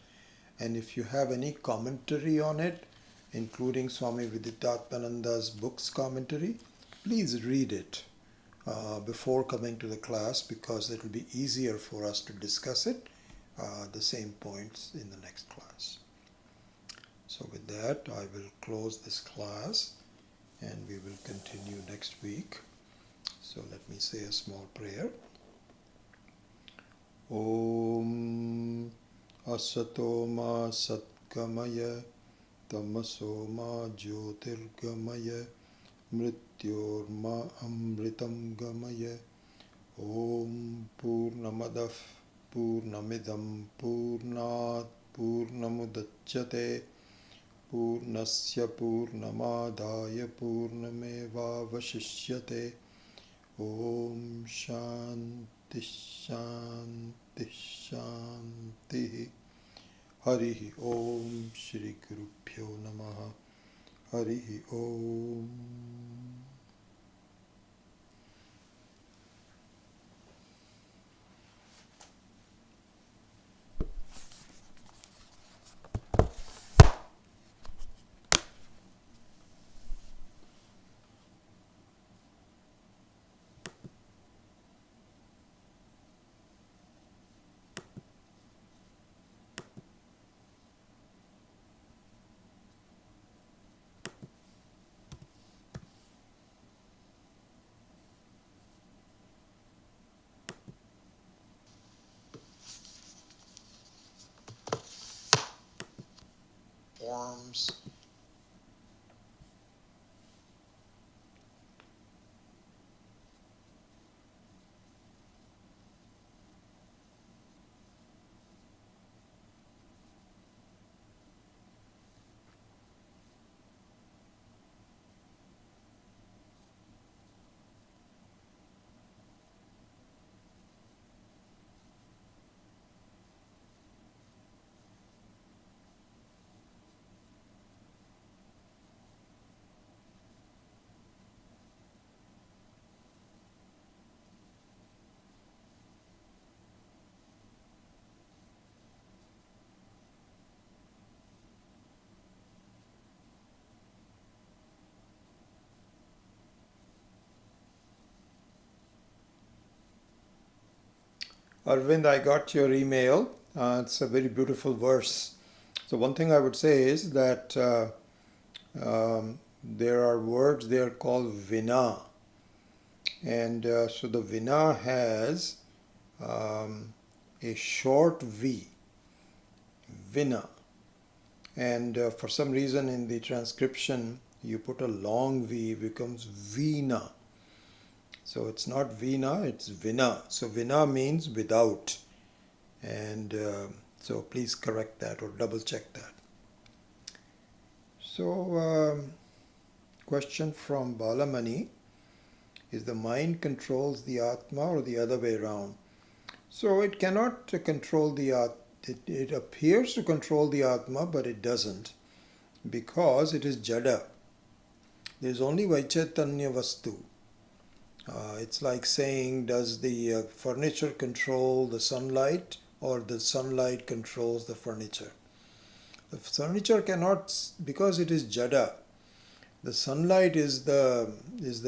And if you have any commentary on it, including Swami Viditatmananda's book's commentary, please read it before coming to the class, because it will be easier for us to discuss it, the same points in the next class. So with that, I will close this class and we will continue next week. So let me say a small prayer. Om Asato Ma Satgamaya Tamaso Ma Jyotirgamaya Mrityor Ma Amritam Gamaya. Om Purnamadav Purnamidam Purnat Purnamudachyate Purnasya Purnamadaya Purnamevavashishyate. Om Shanti Shanti Shanti. Harihi Om Shri Gurubhyo Namaha. Harihi Om. Arvind, I got your email. It's a very beautiful verse. So one thing I would say is that there are words there called vina, and so the vina has um, a short v, vina, and for some reason in the transcription you put a long v, it becomes vina. So it's not vina, it's vina. So vina means without, and so please correct that or double check that. So question from Balamani: is the mind controls the Atma or the other way around? So it cannot control the Atma. It appears to control the Atma, but it doesn't, because it is Jada. There is only Vaichaitanya Vastu. It's like saying, does the furniture control the sunlight, or the sunlight controls the furniture? The furniture cannot, because it is Jada. The sunlight is the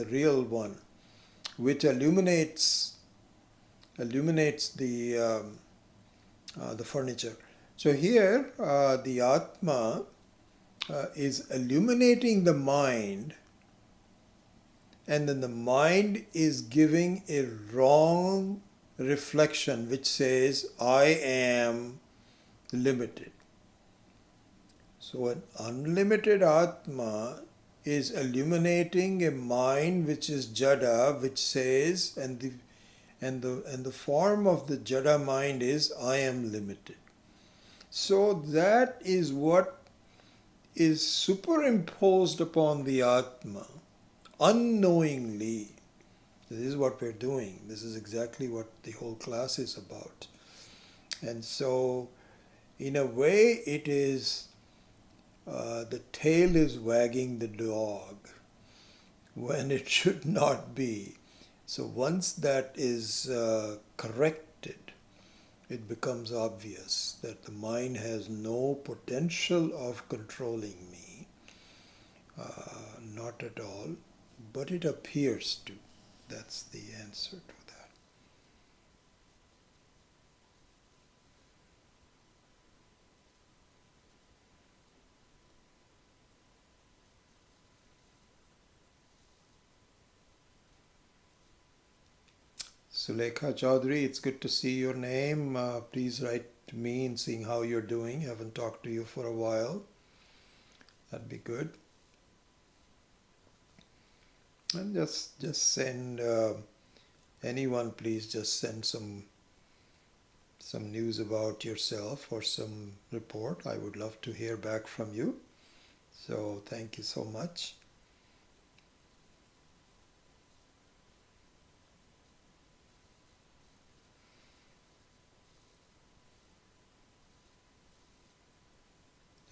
real one, which illuminates the furniture. So here the Atma is illuminating the mind, and then the mind is giving a wrong reflection which says, I am limited. So an unlimited Atma is illuminating a mind which is Jada, which says, and the form of the Jada mind is, I am limited. So that is what is superimposed upon the Atma unknowingly. This is what we're doing. This is exactly what the whole class is about. And so, in a way, it is the tail is wagging the dog when it should not be. So once that is corrected, it becomes obvious that the mind has no potential of controlling me, not at all, but it appears to. That's the answer to that. Sulekha Chaudhary, it's good to see your name. Please write to me and seeing how you're doing. I haven't talked to you for a while. That'd be good. And just send anyone, please just send some news about yourself or some report. I would love to hear back from you. So thank you so much.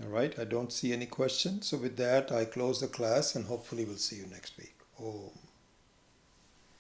All right, I don't see any questions. So with that, I close the class and hopefully we'll see you next week. Om.